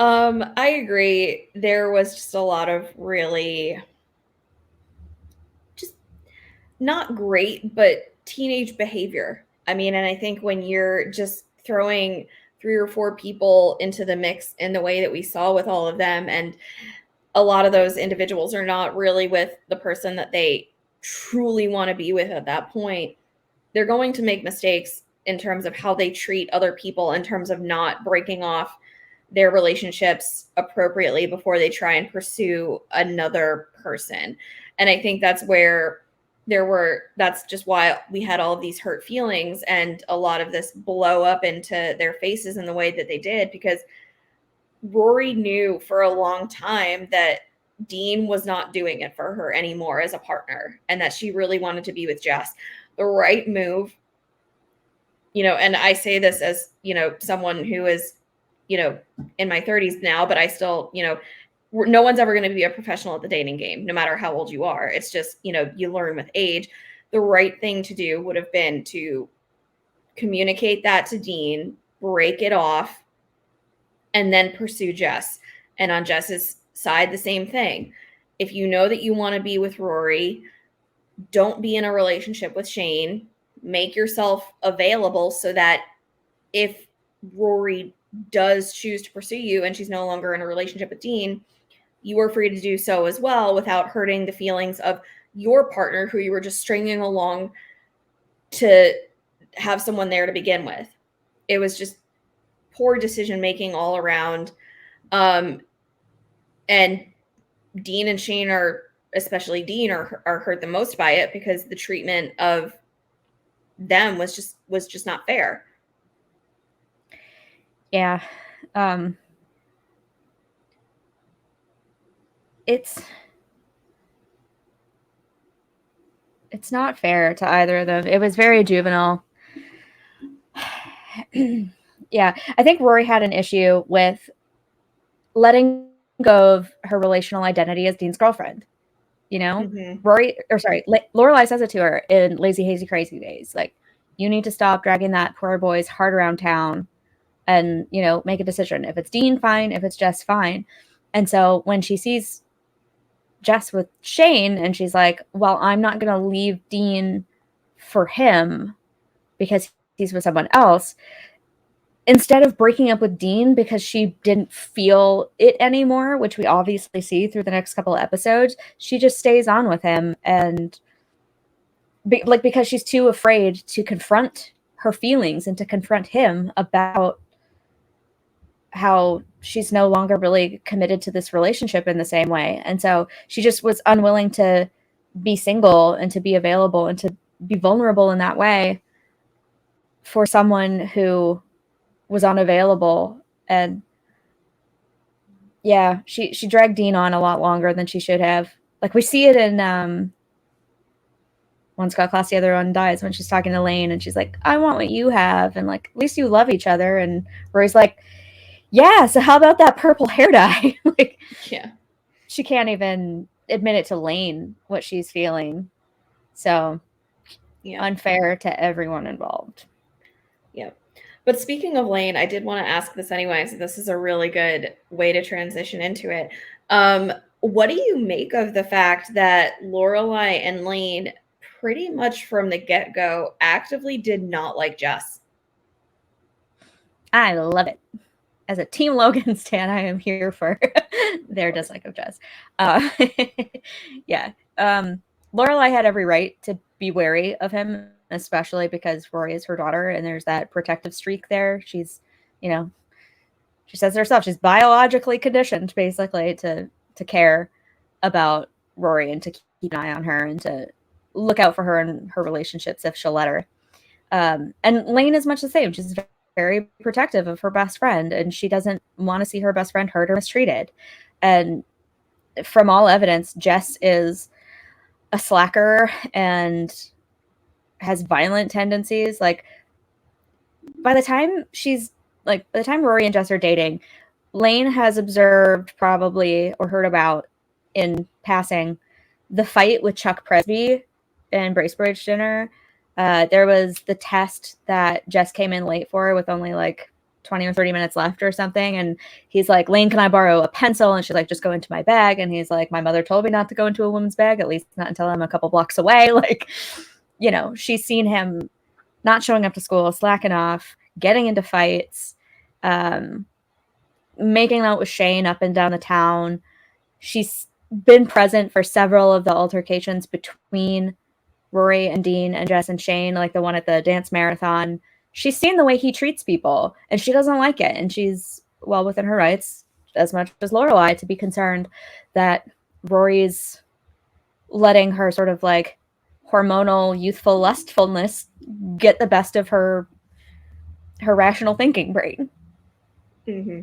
I agree. There was just a lot of really just not great, but teenage behavior. I mean, and I think when you're just throwing 3 or 4 people into the mix in the way that we saw with all of them, and a lot of those individuals are not really with the person that they truly want to be with at that point, they're going to make mistakes in terms of how they treat other people, in terms of not breaking off their relationships appropriately before they try and pursue another person. And I think that's where that's just why we had all of these hurt feelings and a lot of this blow up into their faces in the way that they did, because Rory knew for a long time that Dean was not doing it for her anymore as a partner, and that she really wanted to be with Jess. The right move, and I say this as, someone who is, in my 30s now, but I still, no one's ever going to be a professional at the dating game, no matter how old you are. It's just, you learn with age. The right thing to do would have been to communicate that to Dean, break it off, and then pursue Jess. And on Jess's side, the same thing. If you know that you want to be with Rory, don't be in a relationship with Shane. Make yourself available so that if Rory does choose to pursue you and she's no longer in a relationship with Dean, you are free to do so as well without hurting the feelings of your partner who you were just stringing along to have someone there to begin with. It was just poor decision making all around. And Dean and Shane especially Dean, are hurt the most by it because the treatment of them was just not fair. Yeah. It's not fair to either of them. It was very juvenile. Yeah, I think Rory had an issue with letting go of her relational identity as Dean's girlfriend. You know, Lorelai says it to her in Lazy Hazy Crazy Days, like, you need to stop dragging that poor boy's heart around town and, you know, make a decision. If it's Dean, fine. If it's Jess, fine. And so when she sees Jess with Shane and she's like, well, I'm not going to leave Dean for him because he's with someone else, instead of breaking up with Dean because she didn't feel it anymore, which we obviously see through the next couple of episodes, she just stays on with him. And because she's too afraid to confront her feelings and to confront him about how she's no longer really committed to this relationship in the same way. And so she just was unwilling to be single and to be available and to be vulnerable in that way for someone who was unavailable. And yeah, she dragged Dean on a lot longer than she should have. Like, we see it in One's Got Class, the Other One Dies, when she's talking to Lane and she's like, I want what you have, and like, at least you love each other. And Rory's like, yeah, so how about that purple hair dye? Like, yeah, she can't even admit it to Lane what she's feeling. So yeah, unfair to everyone involved. Yeah. But speaking of Lane, I did want to ask this anyway, so this is a really good way to transition into it. What do you make of the fact that Lorelai and Lane pretty much from the get-go actively did not like Jess? I love it. As a Team Logan stan, I am here for their dislike of Jess. Yeah. Lorelai had every right to be wary of him, especially because Rory is her daughter and there's that protective streak there. She's, you know, she says herself, she's biologically conditioned basically to care about Rory and to keep an eye on her and to look out for her and her relationships if she'll let her. And Lane is much the same. She's very protective of her best friend and she doesn't want to see her best friend hurt or mistreated. And from all evidence, Jess is a slacker and has violent tendencies. Like, by the time Rory and Jess are dating, Lane has observed probably or heard about in passing the fight with Chuck Presby in Bracebridge dinner. There was the test that Jess came in late for with only like 20 or 30 minutes left or something. And he's like, Lane, can I borrow a pencil? And she's like, just go into my bag. And he's like, my mother told me not to go into a woman's bag, at least not until I'm a couple blocks away. Like, you know, she's seen him not showing up to school, slacking off, getting into fights, making out with Shane up and down the town. She's been present for several of the altercations between Rory and Dean and Jess and Shane, like the one at the dance marathon. She's seen the way he treats people and she doesn't like it. And she's well within her rights, as much as Lorelai, to be concerned that Rory's letting her sort of like hormonal, youthful lustfulness get the best of her rational thinking brain. Mm-hmm.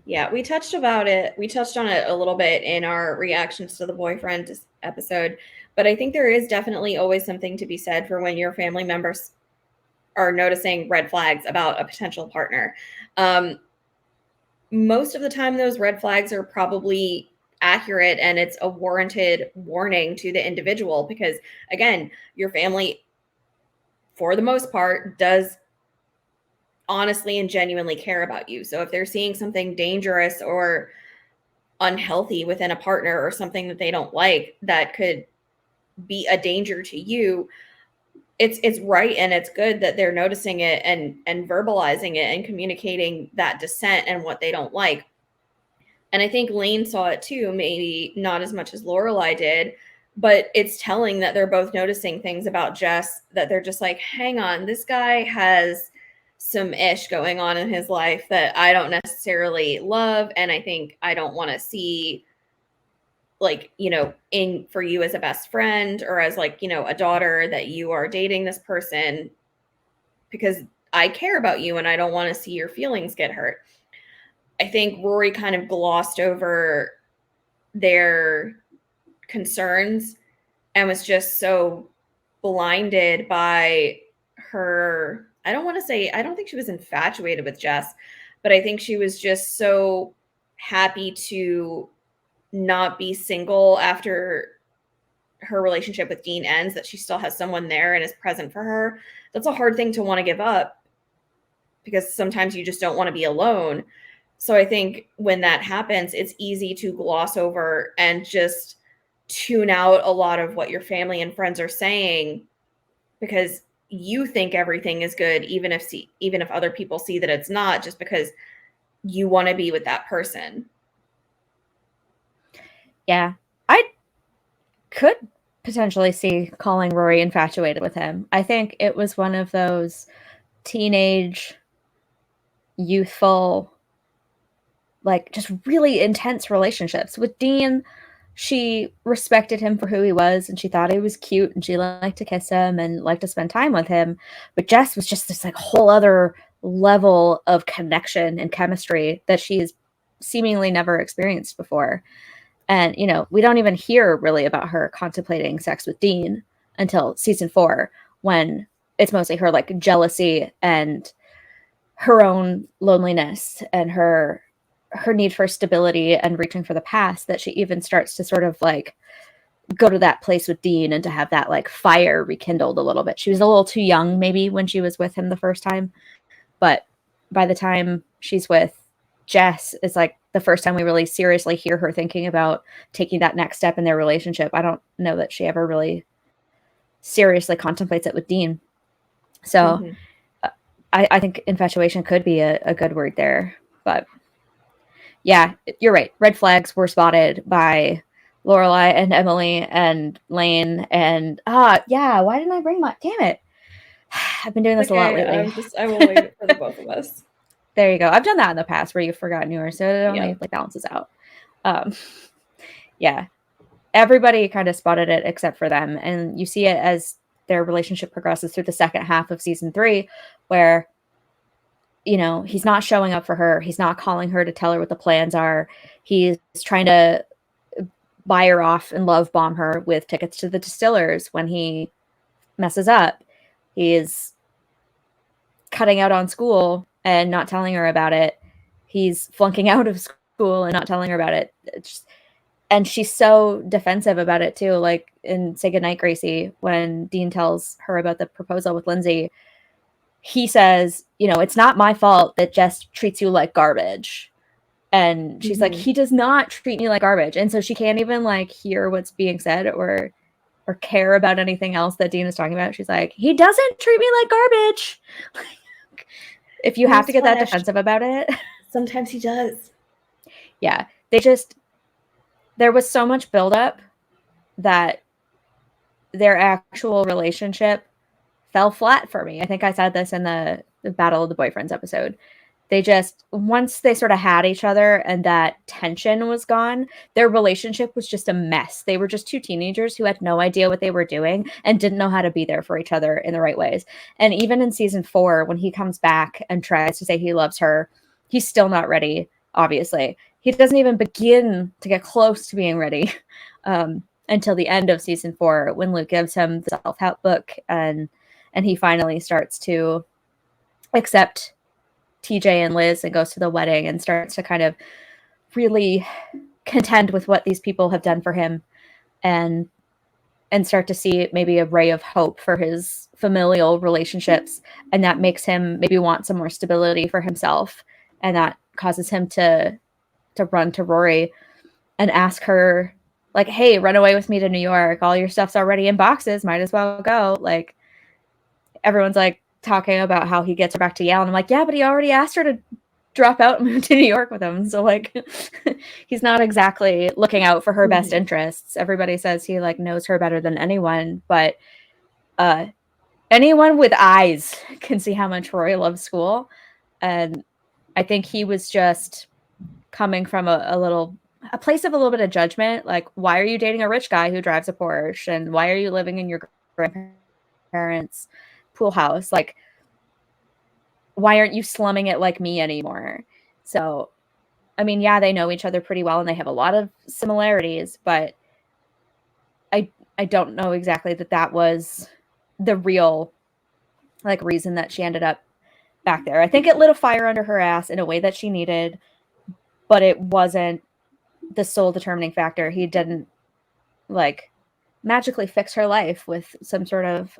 Yeah, we touched on it a little bit in our reactions to the boyfriend episode, but I think there is definitely always something to be said for when your family members are noticing red flags about a potential partner. Most of the time, those red flags are probably accurate and it's a warranted warning to the individual because, again, your family, for the most part, does honestly and genuinely care about you. So if they're seeing something dangerous or unhealthy within a partner or something that they don't like that could be a danger to you, it's right and it's good that they're noticing it and verbalizing it and communicating that dissent and what they don't like. And I think Lane saw it too, maybe not as much as Lorelai did, but it's telling that they're both noticing things about Jess that they're just like, hang on, this guy has some ish going on in his life that I don't necessarily love. And I think I don't want to see, like, in for you as a best friend or as, like, a daughter, that you are dating this person, because I care about you and I don't want to see your feelings get hurt. I think Rory kind of glossed over their concerns and was just so blinded by her. I don't think she was infatuated with Jess, but I think she was just so happy to not be single after her relationship with Dean ends, that she still has someone there and is present for her. That's a hard thing to want to give up, because sometimes you just don't want to be alone. So I think when that happens, it's easy to gloss over and just tune out a lot of what your family and friends are saying, because you think everything is good, even if other people see that it's not, just because you want to be with that person. Yeah. I could potentially see calling Rory infatuated with him. I think it was one of those teenage, youthful, like, just really intense relationships. With Dean, she respected him for who he was, and she thought he was cute, and she liked to kiss him and liked to spend time with him. But Jess was just this, like, whole other level of connection and chemistry that she's seemingly never experienced before. And, we don't even hear really about her contemplating sex with Dean until season 4, when it's mostly her, like, jealousy and her own loneliness and her need for stability and reaching for the past, that she even starts to sort of, like, go to that place with Dean and to have that, like, fire rekindled a little bit. She was a little too young maybe when she was with him the first time, but by the time she's with Jess, it's like the first time we really seriously hear her thinking about taking that next step in their relationship. I don't know that she ever really seriously contemplates it with Dean. So I think infatuation could be a good word there. But yeah, you're right. Red flags were spotted by Lorelai and Emily and Lane. And yeah, why didn't I bring my? Damn it! I've been doing this a lot lately. I will wait for the both of us. There you go. I've done that in the past where you've forgotten yours, so it only like balances out. Yeah, everybody kind of spotted it except for them, and you see it as their relationship progresses through the second half of season 3, where he's not showing up for her. He's not calling her to tell her what the plans are. He's trying to buy her off and love bomb her with tickets to the Distillers when he messes up. He is cutting out on school and not telling her about it. He's flunking out of school and not telling her about it. And she's so defensive about it too. Like in Say Goodnight, Gracie, when Dean tells her about the proposal with Lindsay, he says, it's not my fault that Jess treats you like garbage. And she's like, he does not treat me like garbage. And so she can't even like hear what's being said or care about anything else that Dean is talking about. She's like, he doesn't treat me like garbage. If you have to get that defensive about it. Sometimes he does. Yeah. There was so much buildup that their actual relationship fell flat for me. I think I said this in the Battle of the Boyfriends episode. Once they sort of had each other and that tension was gone, their relationship was just a mess. They were just two teenagers who had no idea what they were doing and didn't know how to be there for each other in the right ways. And even in season 4, when he comes back and tries to say he loves her, he's still not ready, obviously. He doesn't even begin to get close to being ready until the end of season 4, when Luke gives him the self-help book and he finally starts to accept TJ and Liz and goes to the wedding and starts to kind of really contend with what these people have done for him and start to see maybe a ray of hope for his familial relationships. And that makes him maybe want some more stability for himself. And that causes him to run to Rory and ask her, like, hey, run away with me to New York. All your stuff's already in boxes. Might as well go. Like, everyone's like talking about how he gets her back to Yale. And I'm like, yeah, but he already asked her to drop out and move to New York with him. So like he's not exactly looking out for her best interests. Everybody says he like knows her better than anyone, but anyone with eyes can see how much Rory loves school. And I think he was just coming from a place of a little bit of judgment. Like, why are you dating a rich guy who drives a Porsche? And why are you living in your grandparents' pool house? Like, why aren't you slumming it like me anymore? So, I mean, yeah, they know each other pretty well and they have a lot of similarities, but I don't know exactly that was the real like reason that she ended up back there. I think it lit a fire under her ass in a way that she needed, but it wasn't the sole determining factor. He didn't like magically fix her life with some sort of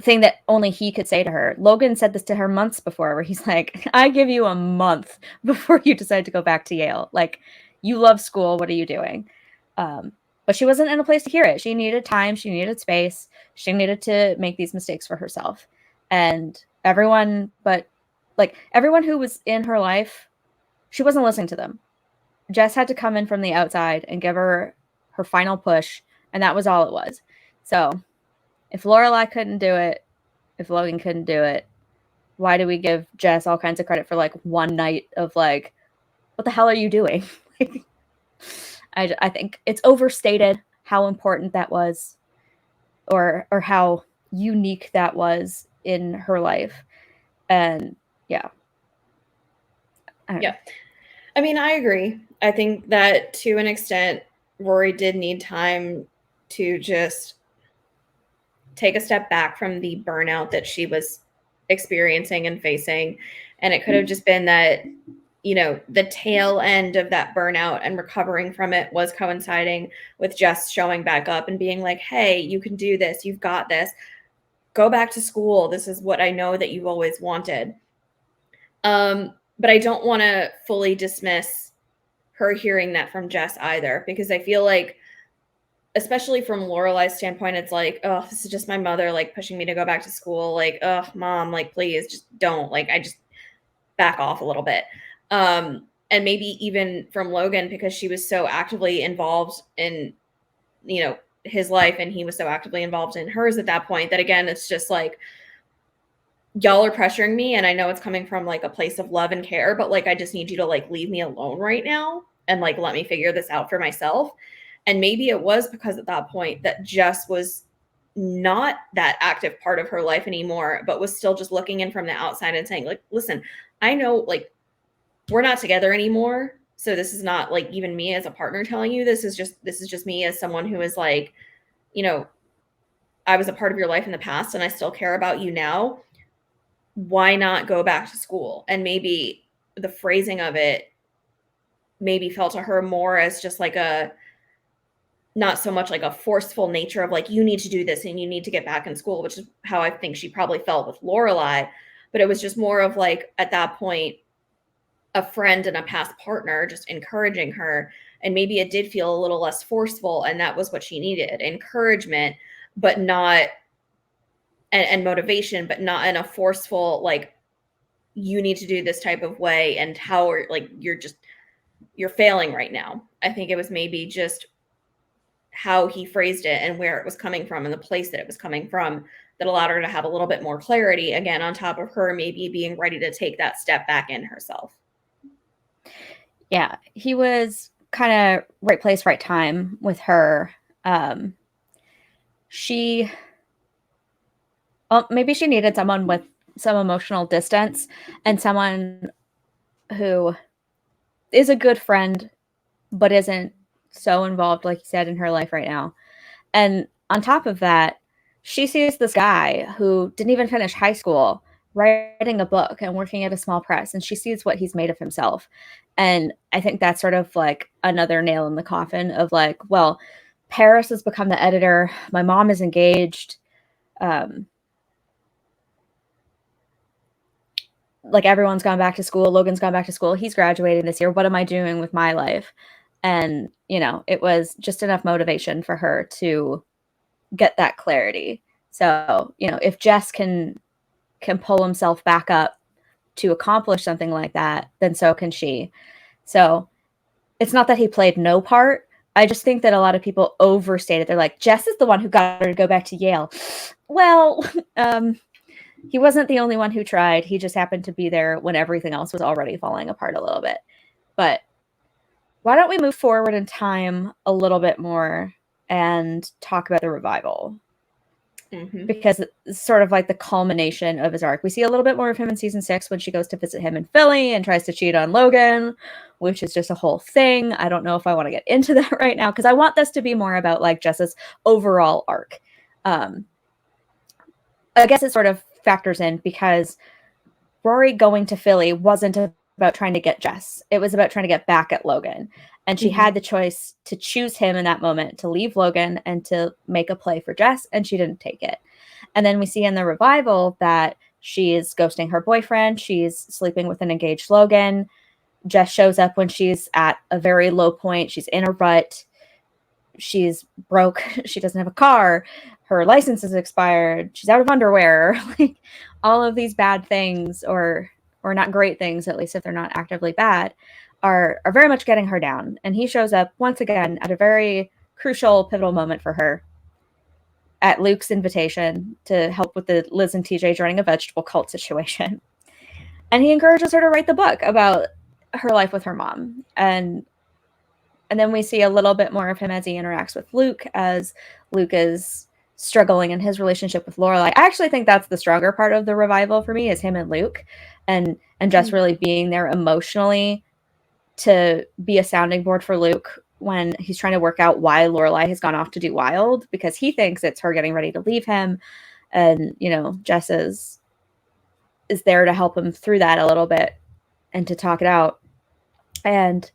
thing that only he could say to her. Logan said this to her months before, where he's like, I give you a month before you decide to go back to Yale. Like, you love school. What are you doing? But she wasn't in a place to hear it. She needed time. She needed space. She needed to make these mistakes for herself. And everyone who was in her life, she wasn't listening to them. Jess had to come in from the outside and give her her final push. And that was all it was. So if Lorelai couldn't do it, if Logan couldn't do it, why do we give Jess all kinds of credit for like one night of like, what the hell are you doing? I think it's overstated how important that was, or how unique that was in her life. And yeah. Yeah. I mean, I agree. I think that to an extent, Rory did need time to just take a step back from the burnout that she was experiencing and facing. And it could have just been that, you know, the tail end of that burnout and recovering from it was coinciding with Jess showing back up and being like, hey, you can do this. You've got this. Go back to school. This is what I know that you've always wanted. But I don't want to fully dismiss her hearing that from Jess either, because I feel like, especially from Lorelai's standpoint, it's like, oh, this is just my mother like pushing me to go back to school. Like, oh, mom, like, please just don't. Like, I just back off a little bit. And maybe even from Logan, because she was so actively involved in, you know, his life, and he was so actively involved in hers at that point, that again, it's just like, y'all are pressuring me, and I know it's coming from like a place of love and care, but like, I just need you to like leave me alone right now and like let me figure this out for myself. And maybe it was because at that point that Jess was not that active part of her life anymore, but was still just looking in from the outside and saying like, listen, I know like we're not together anymore. So this is not like even me as a partner telling you, this is just me as someone who is like, you know, I was a part of your life in the past and I still care about you now. Why not go back to school? And maybe the phrasing of it maybe felt to her more as just like a, not so much like a forceful nature of like, you need to do this and you need to get back in school, which is how I think she probably felt with Lorelai. But it was just more of like, at that point, a friend and a past partner just encouraging her. And maybe it did feel a little less forceful. And that was what she needed, encouragement, but not, and motivation, but not in a forceful, like, you need to do this type of way. And how, like, you're failing right now. I think it was maybe just how he phrased it and where it was coming from and the place that it was coming from that allowed her to have a little bit more clarity, again, on top of her maybe being ready to take that step back in herself. Yeah, he was kind of right place, right time with her. Maybe she needed someone with some emotional distance and someone who is a good friend, but isn't so involved, like you said, in her life right now. And on top of that, she sees this guy who didn't even finish high school writing a book and working at a small press, and she sees what he's made of himself. And I think that's sort of like another nail in the coffin of like, well, Paris has become the editor. My mom is engaged. Like everyone's gone back to school. Logan's gone back to school. He's graduating this year. What am I doing with my life? And, you know, it was just enough motivation for her to get that clarity. So, you know, if Jess can pull himself back up to accomplish something like that, then so can she. So it's not that he played no part. I just think that a lot of people overstate it. They're like, Jess is the one who got her to go back to Yale. Well, he wasn't the only one who tried. He just happened to be there when everything else was already falling apart a little bit. But why don't we move forward in time a little bit more and talk about the revival? Because it's sort of like the culmination of his arc. We see a little bit more of him in season 6 when she goes to visit him in Philly and tries to cheat on Logan, which is just a whole thing. I don't know if I want to get into that right now because I want this to be more about like Jess's overall arc. I guess it sort of factors in because Rory going to Philly wasn't about trying to get Jess. It was about trying to get back at Logan. And she had the choice to choose him in that moment, to leave Logan and to make a play for Jess, and she didn't take it. And then we see in the revival that she is ghosting her boyfriend. She's sleeping with an engaged Logan. Jess shows up when she's at a very low point. She's in a rut. She's broke. She doesn't have a car. Her license is expired. She's out of underwear. Like all of these bad things, or not great things, at least if they're not actively bad, are very much getting her down. And he shows up once again at a very crucial, pivotal moment for her at Luke's invitation to help with the Liz and TJ joining a vegetable cult situation. And he encourages her to write the book about her life with her mom. And then we see a little bit more of him as he interacts with Luke, as Luke is struggling in his relationship with Lorelai. I actually think that's the stronger part of the revival for me, is him and Luke, and just really being there emotionally to be a sounding board for Luke when he's trying to work out why Lorelai has gone off to do wild, because he thinks it's her getting ready to leave him. And, you know, Jess is there to help him through that a little bit and to talk it out. And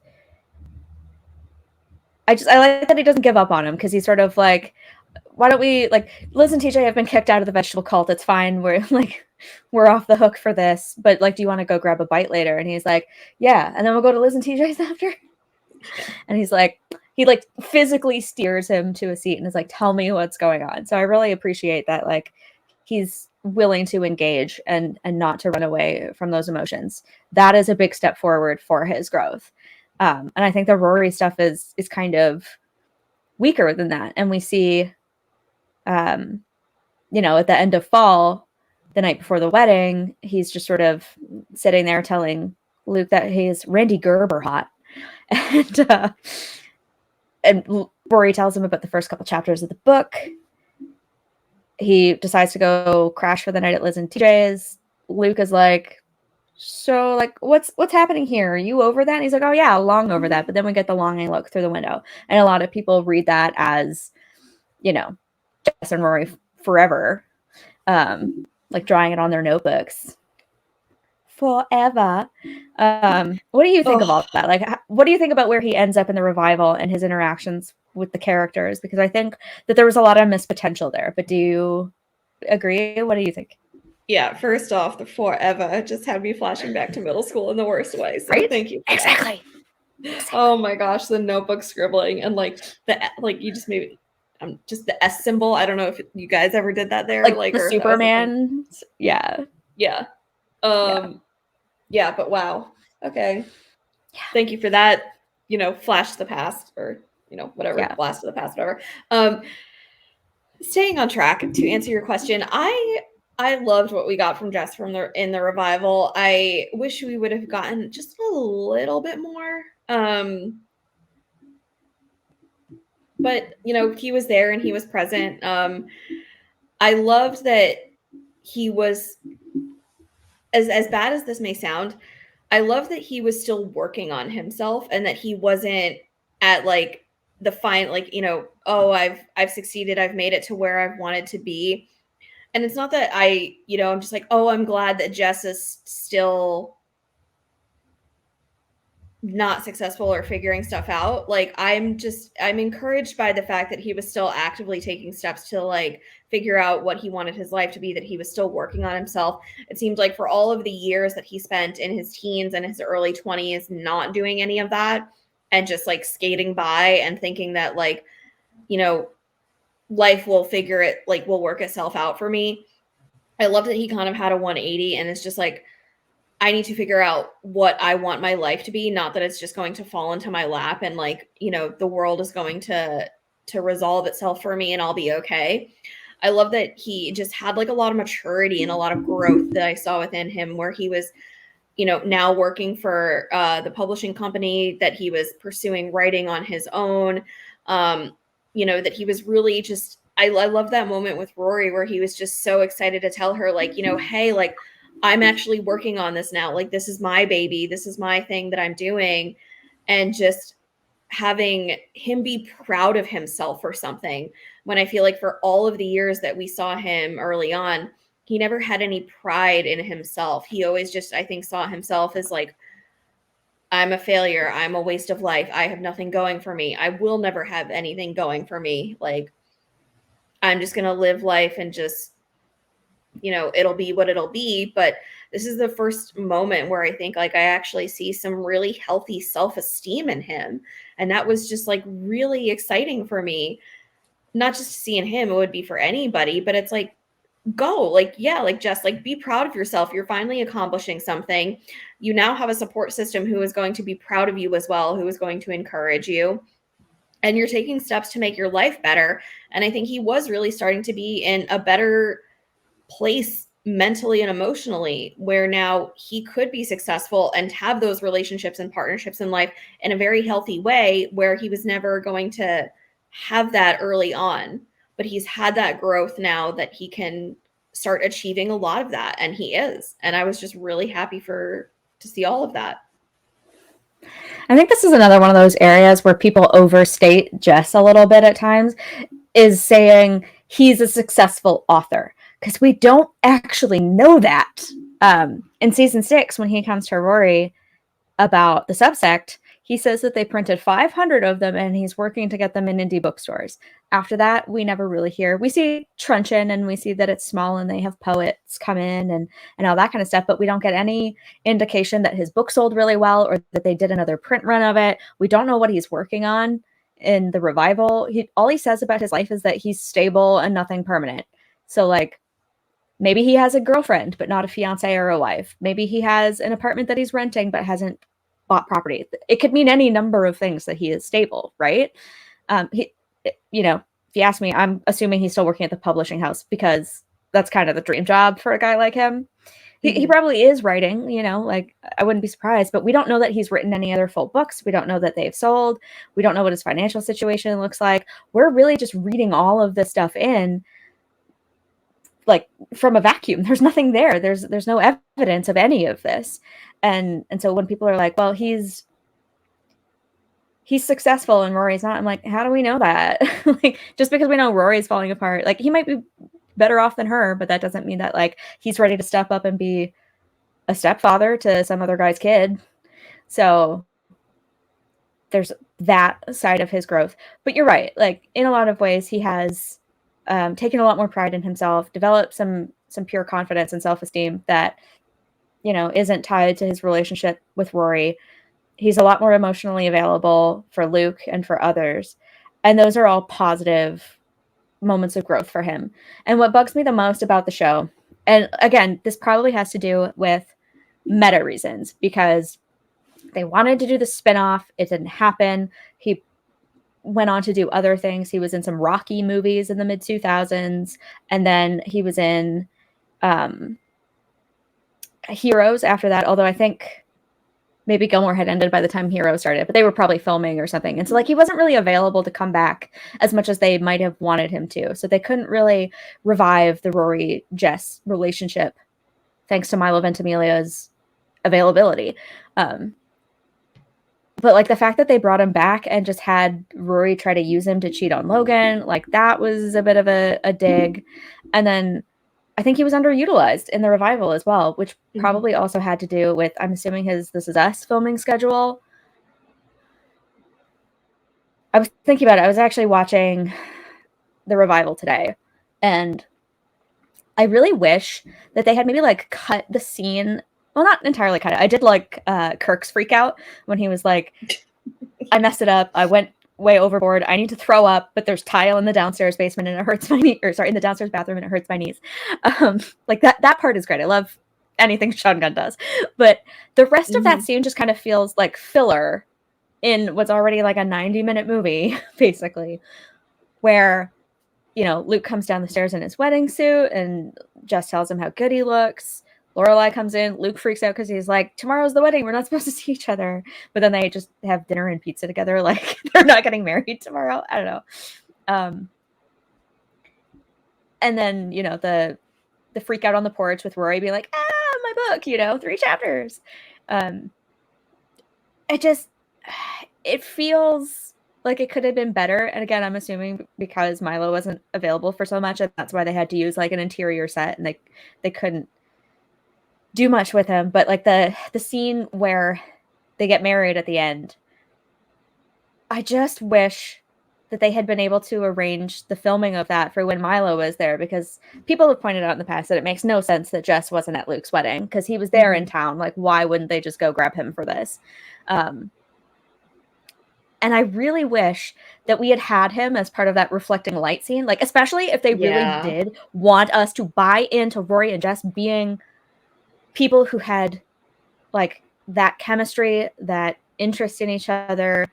I like that he doesn't give up on him, because he's sort of like, why don't we, like, Liz and TJ have been kicked out of the vegetable cult. It's fine. We're off the hook for this. But like, do you want to go grab a bite later? And he's like, yeah. And then we'll go to Liz and TJ's after. And he's like, he like physically steers him to a seat and is like, tell me what's going on. So I really appreciate that. Like, he's willing to engage and not to run away from those emotions. That is a big step forward for his growth. And I think the Rory stuff is kind of weaker than that. And we see, you know, at the end of fall, the night before the wedding, he's just sort of sitting there telling Luke that he's Randy Gerber hot. And Rory tells him about the first couple chapters of the book. He decides to go crash for the night at Liz and TJ's. Luke is like, so like, what's happening here? Are you over that? And he's like, oh yeah, long over that. But then we get the longing look through the window. And a lot of people read that as, you know, Jess and Rory forever, like drawing it on their notebooks. Forever. What do you think of all that? Like, what do you think about where he ends up in the revival and his interactions with the characters? Because I think that there was a lot of missed potential there. But do you agree? What do you think? Yeah, first off, the forever just had me flashing back to middle school in the worst way. So right? Thank you. Exactly. Oh my gosh, the notebook scribbling and like you just maybe just the S symbol. I don't know if you guys ever did that there, like the Superman. Yeah. Yeah. Yeah, but wow. Okay. Yeah. Thank you for that. You know, flash to the past, or you know, whatever, blast to the past, whatever. Staying on track to answer your question, I loved what we got from Jess in the revival. I wish we would have gotten just a little bit more. But you know, he was there and he was present. I loved that he was, as bad as this may sound, I love that he was still working on himself and that he wasn't at like the fine, like, you know, oh, I've succeeded. I've made it to where I've wanted to be. And it's not that I'm just like, oh, I'm glad that Jess is still not successful or figuring stuff out. Like, I'm encouraged by the fact that he was still actively taking steps to like figure out what he wanted his life to be, that he was still working on himself. It seemed like for all of the years that he spent in his teens and his early 20s not doing any of that and just like skating by and thinking that like, you know, life will work itself out for me. I love that he kind of had a 180 and it's just like, I need to figure out what I want my life to be, not that it's just going to fall into my lap and like, the world is going to resolve itself for me and I'll be okay. I love that he just had like a lot of maturity and a lot of growth that I saw within him, where he was, now working for the publishing company, that he was pursuing writing on his own. That he was really just, I love that moment with Rory where he was just so excited to tell her, like, hey, like, I'm actually working on this now. Like, this is my baby. This is my thing that I'm doing. And just having him be proud of himself for something, when I feel like for all of the years that we saw him early on, he never had any pride in himself. He always just, I think, saw himself as like, I'm a failure. I'm a waste of life. I have nothing going for me. I will never have anything going for me. Like, I'm just going to live life and just, it'll be what it'll be. But this is the first moment where I think like I actually see some really healthy self-esteem in him. And that was just like really exciting for me. Not just seeing him, it would be for anybody, but it's like, go, like, yeah, like, just like, be proud of yourself. You're finally accomplishing something. You now have a support system who is going to be proud of you as well, who is going to encourage you. And you're taking steps to make your life better. And I think he was really starting to be in a better place mentally and emotionally, where now he could be successful and have those relationships and partnerships in life in a very healthy way, where he was never going to have that early on. But he's had that growth now that he can start achieving a lot of that, and he is. And I was just really happy to see all of that. I think this is another one of those areas where people overstate Jess a little bit at times, is saying he's a successful author, because we don't actually know that. In season 6, when he comes to Rory about the subsect, he says that they printed 500 of them and he's working to get them in indie bookstores. After that, we never really hear. We see Truncheon and we see that it's small and they have poets come in and all that kind of stuff, but we don't get any indication that his book sold really well or that they did another print run of it. We don't know what he's working on in the revival. All he says about his life is that he's stable and nothing permanent. So like, maybe he has a girlfriend, but not a fiance or a wife. Maybe he has an apartment that he's renting, but hasn't bought property. It could mean any number of things that he is stable, right? If you ask me, I'm assuming he's still working at the publishing house, because that's kind of the dream job for a guy like him. He probably is writing, like, I wouldn't be surprised, but we don't know that he's written any other full books. We don't know that they've sold. We don't know what his financial situation looks like. We're really just reading all of this stuff in, like, from a vacuum. There's nothing there. There's no evidence of any of this. And so when people are like, well, he's successful and Rory's not, I'm like, how do we know that? Like, just because we know Rory's falling apart, like, he might be better off than her, but that doesn't mean that like he's ready to step up and be a stepfather to some other guy's kid. So there's that side of his growth. But you're right. Like, in a lot of ways, he has taken a lot more pride in himself, developed some pure confidence and self-esteem that, isn't tied to his relationship with Rory. He's a lot more emotionally available for Luke and for others. And those are all positive moments of growth for him. And what bugs me the most about the show, and again, this probably has to do with meta reasons, because they wanted to do the spinoff. It didn't happen. He went on to do other things. He was in some Rocky movies in the mid 2000s. And then he was in Heroes after that. Although I think maybe Gilmore had ended by the time Heroes started, but they were probably filming or something. And so like, he wasn't really available to come back as much as they might have wanted him to. So they couldn't really revive the Rory Jess relationship, thanks to Milo Ventimiglia's availability. But like, the fact that they brought him back and just had Rory try to use him to cheat on Logan, like, that was a bit of a dig. And then I think he was underutilized in the revival as well, which probably also had to do with, I'm assuming, his This Is Us filming schedule. I was thinking about it. I was actually watching the revival today, and I really wish that they had maybe like cut the scene. Well, not entirely cut it. I did like Kirk's freak out when he was like, I messed it up. I went way overboard. I need to throw up, but there's tile in the downstairs basement and it hurts my knee, or sorry, in the downstairs bathroom and it hurts my knees. Like that part is great. I love anything Sean Gunn does. But the rest of that Mhm. scene just kind of feels like filler in what's already like a 90-minute movie, basically, where, you know, Luke comes down the stairs in his wedding suit and Jess tells him how good he looks. Lorelai comes in. Luke freaks out because he's like, tomorrow's the wedding. We're not supposed to see each other. But then they just have dinner and pizza together. Like, they're not getting married tomorrow. I don't know. And then, you know, the freak out on the porch with Rory being like, my book, you know, 3 chapters. It feels like it could have been better. And again, I'm assuming because Milo wasn't available for so much, and that's why they had to use like an interior set, and they couldn't do much with him. But like the scene where they get married at the end, I just wish that they had been able to arrange the filming of that for when Milo was there, because people have pointed out in the past that it makes no sense that Jess wasn't at Luke's wedding because he was there in town. Like, why wouldn't they just go grab him for this? And I really wish that we had him as part of that reflecting light scene, like, especially if they really did want us to buy into Rory and Jess being people who had like that chemistry, that interest in each other,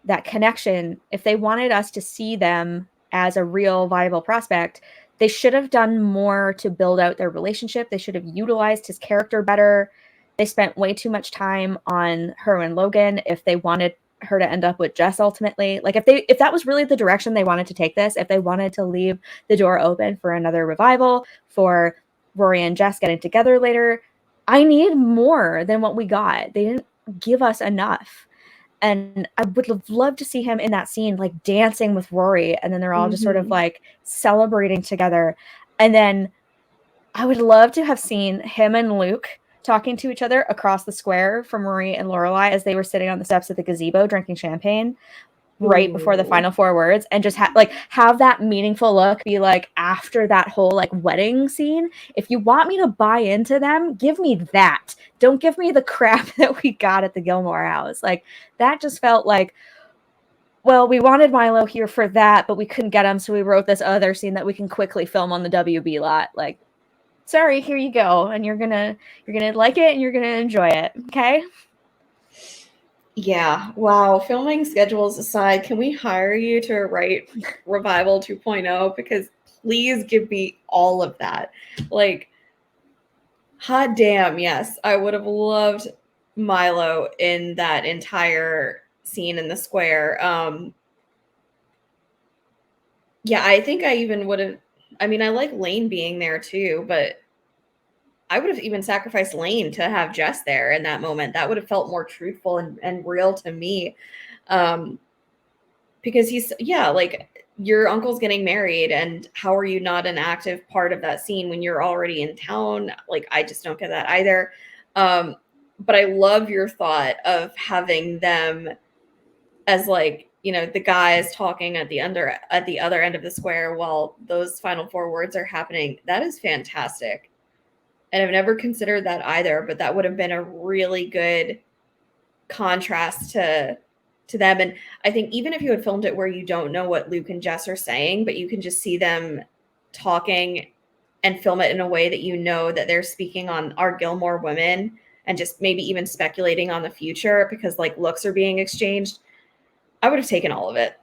that connection. If they wanted us to see them as a real viable prospect, they should have done more to build out their relationship. They should have utilized his character better. They spent way too much time on her and Logan if they wanted her to end up with Jess ultimately. Like, if that was really the direction they wanted to take this, if they wanted to leave the door open for another revival, for Rory and Jess getting together later, I need more than what we got. They didn't give us enough. And I would have loved to see him in that scene, like dancing with Rory, and then they're all just sort of like celebrating together. And then I would love to have seen him and Luke talking to each other across the square from Rory and Lorelai as they were sitting on the steps of the gazebo drinking champagne right before the final 4 words, and just have that meaningful look be like after that whole like wedding scene. If you want me to buy into them, give me that. Don't give me the crap that we got at the Gilmore house. Like, that just felt like, well, we wanted Milo here for that, but we couldn't get him, so we wrote this other scene that we can quickly film on the WB lot. Like, sorry, here you go, and you're gonna like it and you're gonna enjoy it. Okay. Yeah. Wow. Filming schedules aside, can we hire you to write Revival 2.0? Because please give me all of that. Like, hot damn, yes. I would have loved Milo in that entire scene in the square. Yeah, I think I even would have. I mean, I like Lane being there too, but I would have even sacrificed Lane to have Jess there in that moment. That would have felt more truthful and real to me. Because he's, yeah, like, your uncle's getting married, and how are you not an active part of that scene when you're already in town? Like, I just don't get that either. But I love your thought of having them as, like, you know, the guys talking at the other end of the square while those final 4 words are happening. That is fantastic. And I've never considered that either, but that would have been a really good contrast to them. And I think even if you had filmed it where you don't know what Luke and Jess are saying, but you can just see them talking and film it in a way that you know that they're speaking on our Gilmore women, and just maybe even speculating on the future because like looks are being exchanged, I would have taken all of it.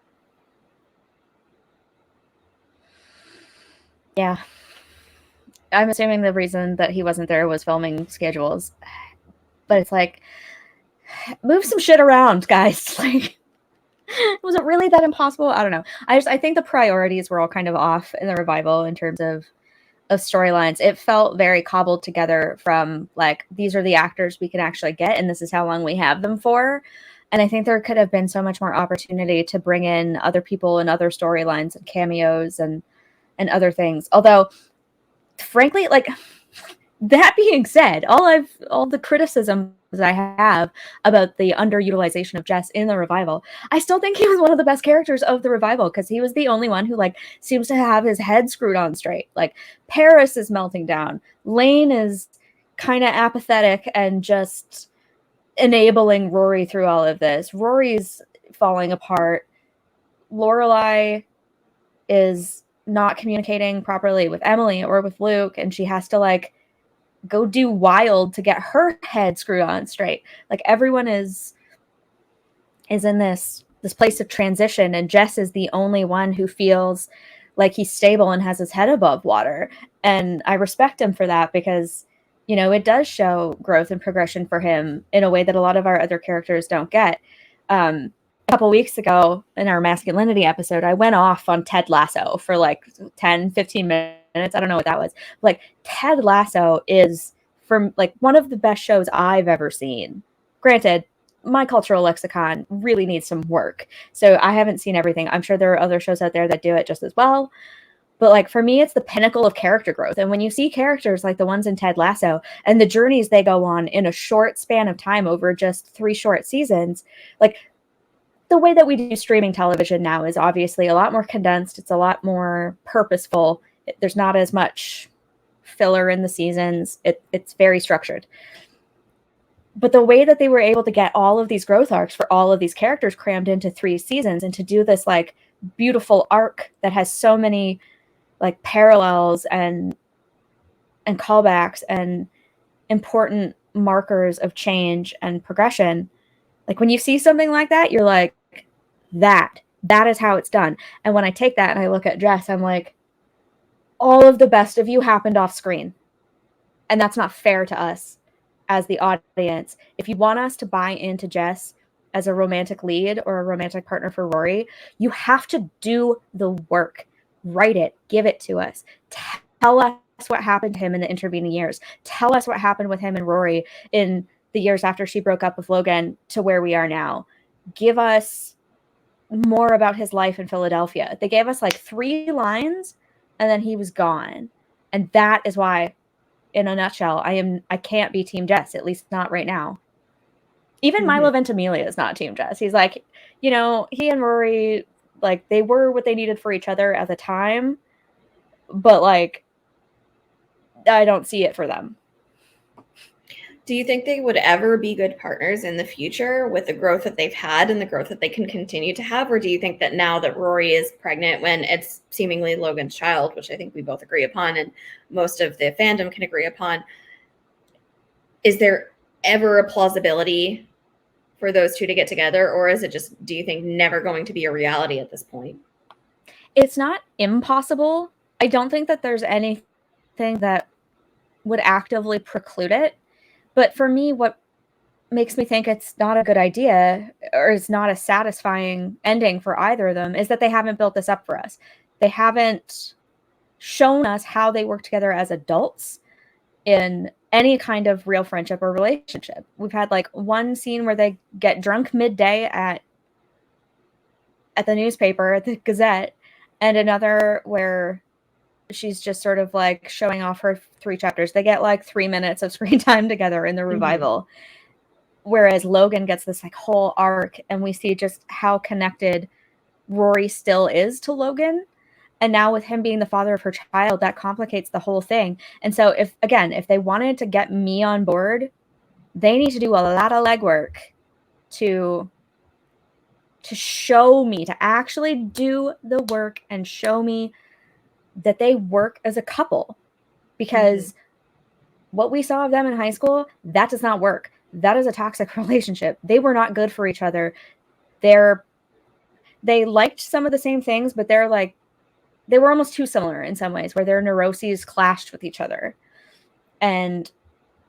Yeah. I'm assuming the reason that he wasn't there was filming schedules. But it's like, move some shit around, guys. Like, was it really that impossible? I don't know. I think the priorities were all kind of off in the Revival in terms of storylines. It felt very cobbled together from like, these are the actors we can actually get, and this is how long we have them for. And I think there could have been so much more opportunity to bring in other people and other storylines and cameos and other things. Although, frankly, like, that being said, all the criticisms I have about the underutilization of Jess in the Revival, I still think he was one of the best characters of the Revival, because he was the only one who like seems to have his head screwed on straight. Like, Paris is melting down. Lane is kind of apathetic and just enabling Rory through all of this. Rory's falling apart. Lorelai is not communicating properly with Emily or with Luke, and she has to like go do wild to get her head screwed on straight. Like everyone is in this place of transition, and Jess is the only one who feels like he's stable and has his head above water. And I respect him for that, because it does show growth and progression for him in a way that a lot of our other characters don't get. A couple weeks ago in our masculinity episode, I went off on Ted Lasso for like 10-15 minutes. I don't know what that was. Like, Ted Lasso is from like one of the best shows I've ever seen. Granted, my cultural lexicon really needs some work, so I haven't seen everything. I'm sure there are other shows out there that do it just as well. But like, for me, it's the pinnacle of character growth. And when you see characters like the ones in Ted Lasso and the journeys they go on in a short span of time over just 3 short seasons, like, the way that we do streaming television now is obviously a lot more condensed. It's a lot more purposeful. There's not as much filler in the seasons. It's very structured. But the way that they were able to get all of these growth arcs for all of these characters crammed into 3 seasons, and to do this like beautiful arc that has so many like parallels and callbacks and important markers of change and progression. Like, when you see something like that, you're like, that is how it's done. And when I take that and I look at Jess, I'm like, all of the best of you happened off screen. And that's not fair to us as the audience. If you want us to buy into Jess as a romantic lead or a romantic partner for Rory, you have to do the work. Write it, give it to us. Tell us what happened to him in the intervening years. Tell us what happened with him and Rory in the years after she broke up with Logan to where we are now. Give us more about his life in Philadelphia. They gave us like 3 lines and then he was gone. And that is why, in a nutshell, I can't be Team Jess, at least not right now. Even Milo Ventimiglia is not Team Jess. He's like, he and Rory, like, they were what they needed for each other at the time, but like, I don't see it for them. Do you think they would ever be good partners in the future with the growth that they've had and the growth that they can continue to have? Or do you think that now that Rory is pregnant, when it's seemingly Logan's child, which I think we both agree upon and most of the fandom can agree upon, is there ever a plausibility for those two to get together? Or is it just, do you think, never going to be a reality at this point? It's not impossible. I don't think that there's anything that would actively preclude it. But for me, what makes me think it's not a good idea, or it's not a satisfying ending for either of them, is that they haven't built this up for us. They haven't shown us how they work together as adults in any kind of real friendship or relationship. We've had like one scene where they get drunk midday at the newspaper, at the Gazette, and another where she's just sort of like showing off her 3 chapters. They get like 3 minutes of screen time together in the revival. Whereas Logan gets this like whole arc, and we see just how connected Rory still is to Logan. And now with him being the father of her child, that complicates the whole thing. And so if they wanted to get me on board, they need to do a lot of legwork to show me, to actually do the work and show me that they work as a couple. Because what we saw of them in high school, that does not work. That is a toxic relationship. They were not good for each other. They liked some of the same things, but they were almost too similar in some ways, where their neuroses clashed with each other. And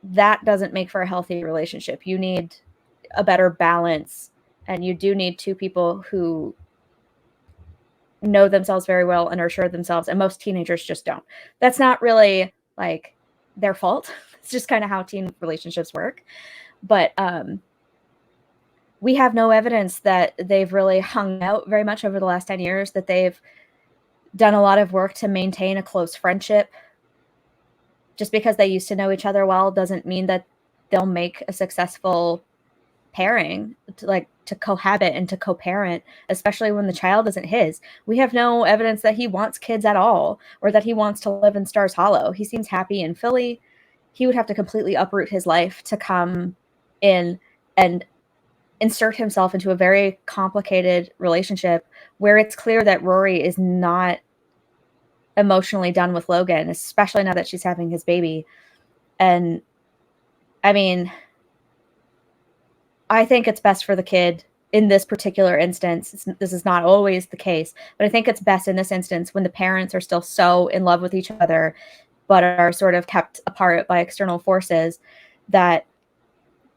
that doesn't make for a healthy relationship. You need a better balance, and you do need 2 people who know themselves very well and are sure of themselves, and most teenagers just don't. That's not really like their fault. It's just kind of how teen relationships work. But we have no evidence that they've really hung out very much over the last 10 years, that they've done a lot of work to maintain a close friendship. Just because they used to know each other well doesn't mean that they'll make a successful pairing to cohabit and to co-parent, especially when the child isn't his. We have no evidence that he wants kids at all, or that he wants to live in Stars Hollow. He seems happy in Philly. He would have to completely uproot his life to come in and insert himself into a very complicated relationship where it's clear that Rory is not emotionally done with Logan, especially now that she's having his baby. And I mean, I think it's best for the kid in this particular instance. This is not always the case, but I think it's best in this instance when the parents are still so in love with each other, but are sort of kept apart by external forces, that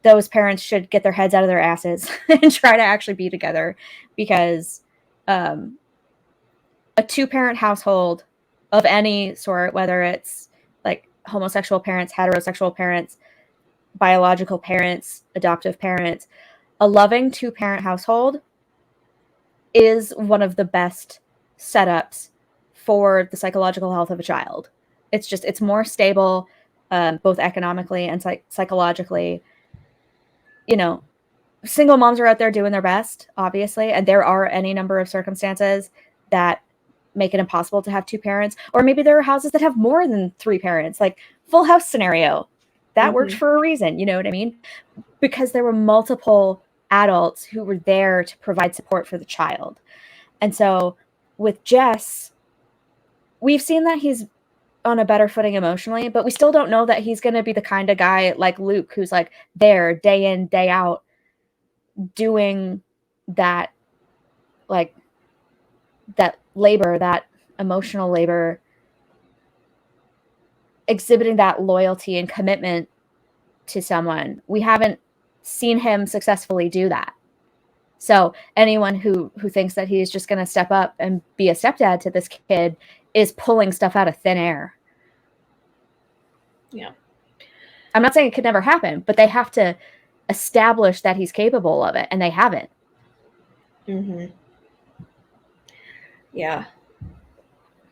those parents should get their heads out of their asses and try to actually be together. Because a 2-parent household of any sort, whether it's like homosexual parents, heterosexual parents, biological parents, adoptive parents, a loving 2-parent household is one of the best setups for the psychological health of a child. It's more stable, both economically and psychologically. Single moms are out there doing their best, obviously, and there are any number of circumstances that make it impossible to have 2 parents, or maybe there are houses that have more than 3 parents, like Full House scenario. That worked for a reason, you know what I mean? Because there were multiple adults who were there to provide support for the child. And so with Jess, we've seen that he's on a better footing emotionally, but we still don't know that he's going to be the kind of guy like Luke, who's like there day in, day out, doing that, like that labor, that emotional labor, exhibiting that loyalty and commitment to someone. We haven't seen him successfully do that. So anyone who thinks that he's just going to step up and be a stepdad to this kid is pulling stuff out of thin air. Yeah. I'm not saying it could never happen, but they have to establish that he's capable of it, and they haven't. Yeah.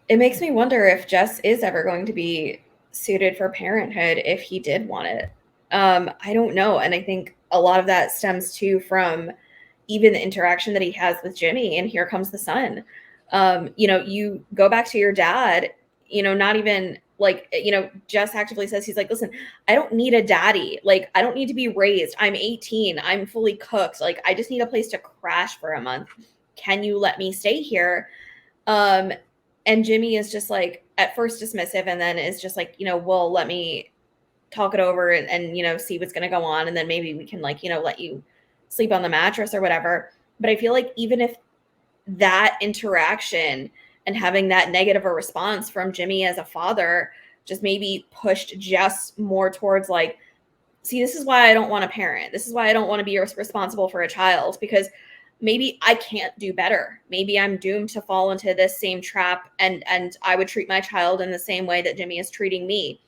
It makes me wonder if Jess is ever going to be suited for parenthood if he did want it. I don't know. And I think a lot of that stems too from even the interaction that he has with Jimmy, and here comes the son. You go back to your dad, not even like, Jess actively says, he's like, listen, I don't need a daddy. Like, I don't need to be raised. I'm 18. I'm fully cooked. Like, I just need a place to crash for a month. Can you let me stay here? And Jimmy is just like, at first dismissive, and then is just like, well, let me talk it over and see what's going to go on. And then maybe we can let you sleep on the mattress or whatever. But I feel like even if that interaction and having that negative a response from Jimmy as a father just maybe pushed Jess more towards like, see, this is why I don't want a parent. This is why I don't want to be responsible for a child, because maybe I can't do better. Maybe I'm doomed to fall into this same trap, and I would treat my child in the same way that Jimmy is treating me.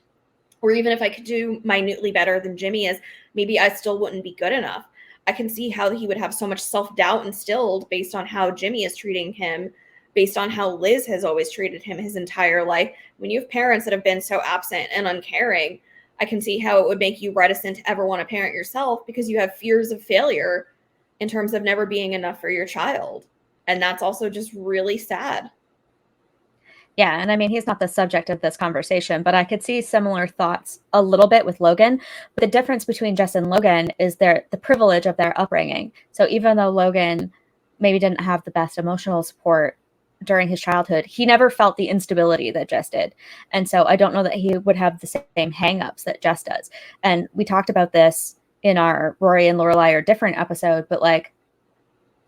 Or even if I could do minutely better than Jimmy is, maybe I still wouldn't be good enough. I can see how he would have so much self-doubt instilled based on how Jimmy is treating him, based on how Liz has always treated him his entire life. When you have parents that have been so absent and uncaring, I can see how it would make you reticent to ever want to parent yourself, because you have fears of failure in terms of never being enough for your child. And that's also just really sad. Yeah, and I mean, he's not the subject of this conversation, but I could see similar thoughts a little bit with Logan. But the difference between Jess and Logan is the privilege of their upbringing. So even though Logan maybe didn't have the best emotional support during his childhood, he never felt the instability that Jess did. And so I don't know that he would have the same hangups that Jess does. And we talked about this in our Rory and Lorelai are different episode, but like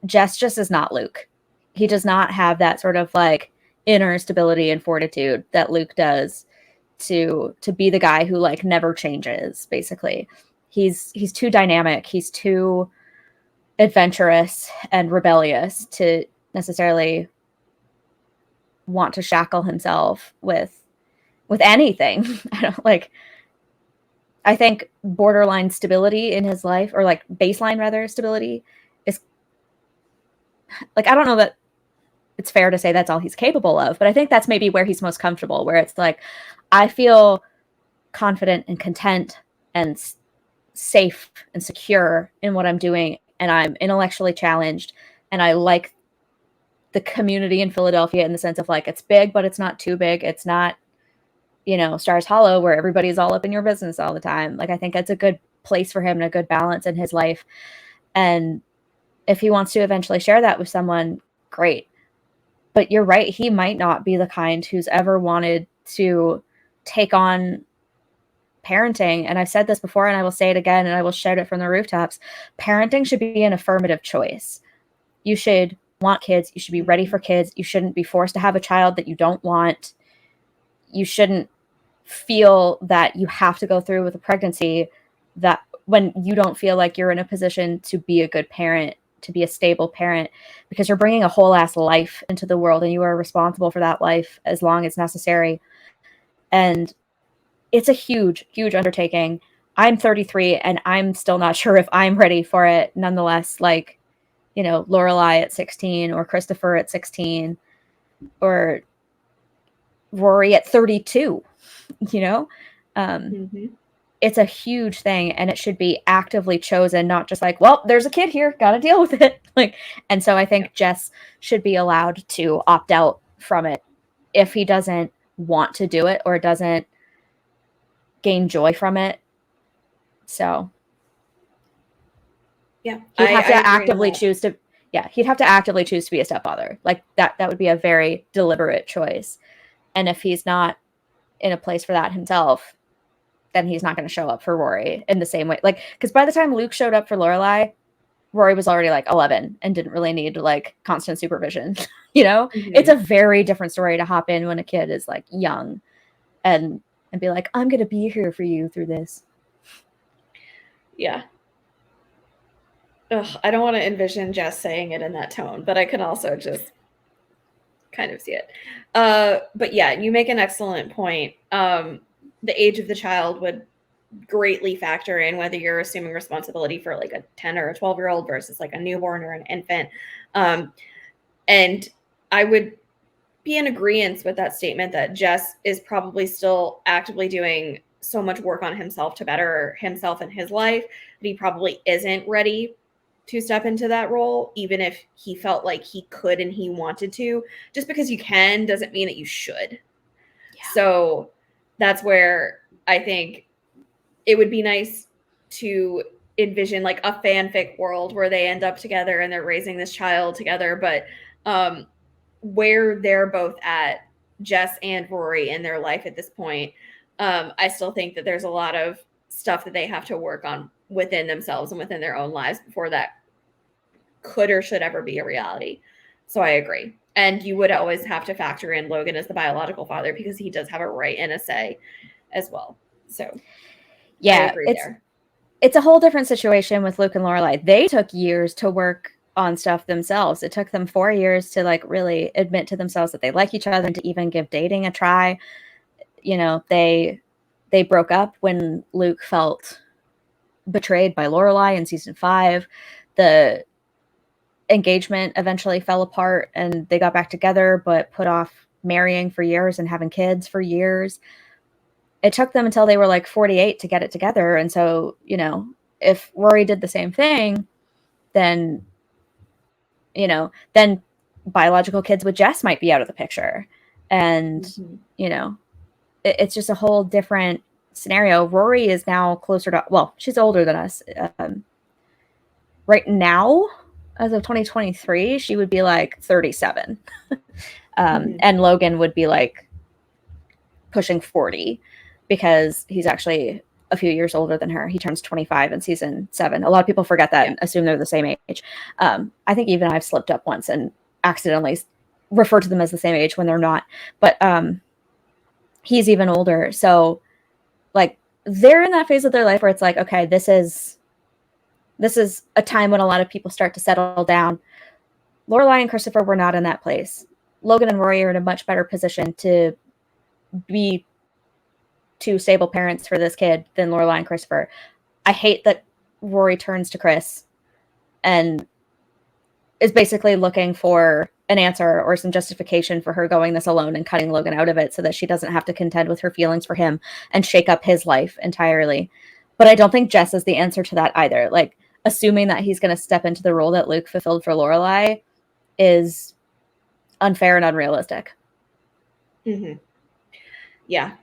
Jess just is not Luke. He does not have that sort of like inner stability and fortitude that Luke does to be the guy who like never changes. Basically, he's too dynamic. He's too adventurous and rebellious to necessarily want to shackle himself with anything. I think borderline stability in his life, or like baseline rather stability, is like, I don't know that it's fair to say that's all he's capable of, but I think that's maybe where he's most comfortable, where it's like, I feel confident and content and safe and secure in what I'm doing, and I'm intellectually challenged, and I like the community in Philadelphia in the sense of like, it's big, but it's not too big. It's not, Stars Hollow where everybody's all up in your business all the time. Like, I think it's a good place for him and a good balance in his life. And if he wants to eventually share that with someone, great. But you're right, he might not be the kind who's ever wanted to take on parenting, and I've said this before and I will say it again and I will shout it from the rooftops, parenting should be an affirmative choice. You should want kids. You should be ready for kids. You shouldn't be forced to have a child that you don't want. You shouldn't feel that you have to go through with a pregnancy that when you don't feel like you're in a position to be a good parent, to be a stable parent, because you're bringing a whole ass life into the world and you are responsible for that life as long as necessary. And it's a huge, huge undertaking. I'm 33 and I'm still not sure if I'm ready for it. Nonetheless, like, you know, Lorelai at 16 or Christopher at 16 or Rory at 32, you know, it's a huge thing and it should be actively chosen, not just like, well, there's a kid here, got to deal with it. Like, and so I think Jess should be allowed to opt out from it if he doesn't want to do it or doesn't gain joy from it. So yeah, he'd have to actively choose to, he'd have to actively choose to be a stepfather. Like that would be a very deliberate choice. And if he's not in a place for that himself, then he's not going to show up for Rory in the same way. Like, because by the time Luke showed up for Lorelai, Rory was already like 11 and didn't really need like constant supervision. You know, it's a very different story to hop in when a kid is like young and be like, I'm going to be here for you through this. Yeah. Ugh, I don't want to envision Jess saying it in that tone, but I can also just kind of see it. But yeah, you make an excellent point. The age of the child would greatly factor in whether you're assuming responsibility for like a 10 or a 12-year-old versus like a newborn or an infant. And I would be in agreement with that statement that Jess is probably still actively doing so much work on himself to better himself in his life that he probably isn't ready to step into that role, even if he felt like he could and he wanted to. Just because you can doesn't mean that you should. Yeah. So that's where I think it would be nice to envision like a fanfic world where they end up together and they're raising this child together. But where they're both at, Jess and Rory, in their life at this point, I still think that there's a lot of stuff that they have to work on within themselves and within their own lives before that could or should ever be a reality. So I agree. And you would always have to factor in Logan as the biological father because he does have a right and a say as well. So yeah, I agree there. It's a whole different situation with Luke and Lorelai. They took years to work on stuff themselves. It took them 4 years to like really admit to themselves that they like each other and to even give dating a try. You know, they broke up when Luke felt betrayed by Lorelai in season 5. The engagement eventually fell apart and they got back together, but put off marrying for years and having kids for years. It took them until they were like 48 to get it together. And so, you know, if Rory did the same thing, then, you know, then biological kids with Jess might be out of the picture. And, you know, it's just a whole different scenario. Rory is now closer to, well, she's older than us. Right now, as of 2023, she would be like 37. And Logan would be like pushing 40 because he's actually a few years older than her. He turns 25 in season 7. A lot of people forget that and assume they're the same age. I think even I've slipped up once and accidentally referred to them as the same age when they're not. But he's even older. So like they're in that phase of their life where it's like, okay, this is a time when a lot of people start to settle down. Lorelai and Christopher were not in that place. Logan and Rory are in a much better position to be 2 stable parents for this kid than Lorelai and Christopher. I hate that Rory turns to Chris and is basically looking for an answer or some justification for her going this alone and cutting Logan out of it so that she doesn't have to contend with her feelings for him and shake up his life entirely. But I don't think Jess is the answer to that either. Like, assuming that he's going to step into the role that Luke fulfilled for Lorelai is unfair and unrealistic. Yeah.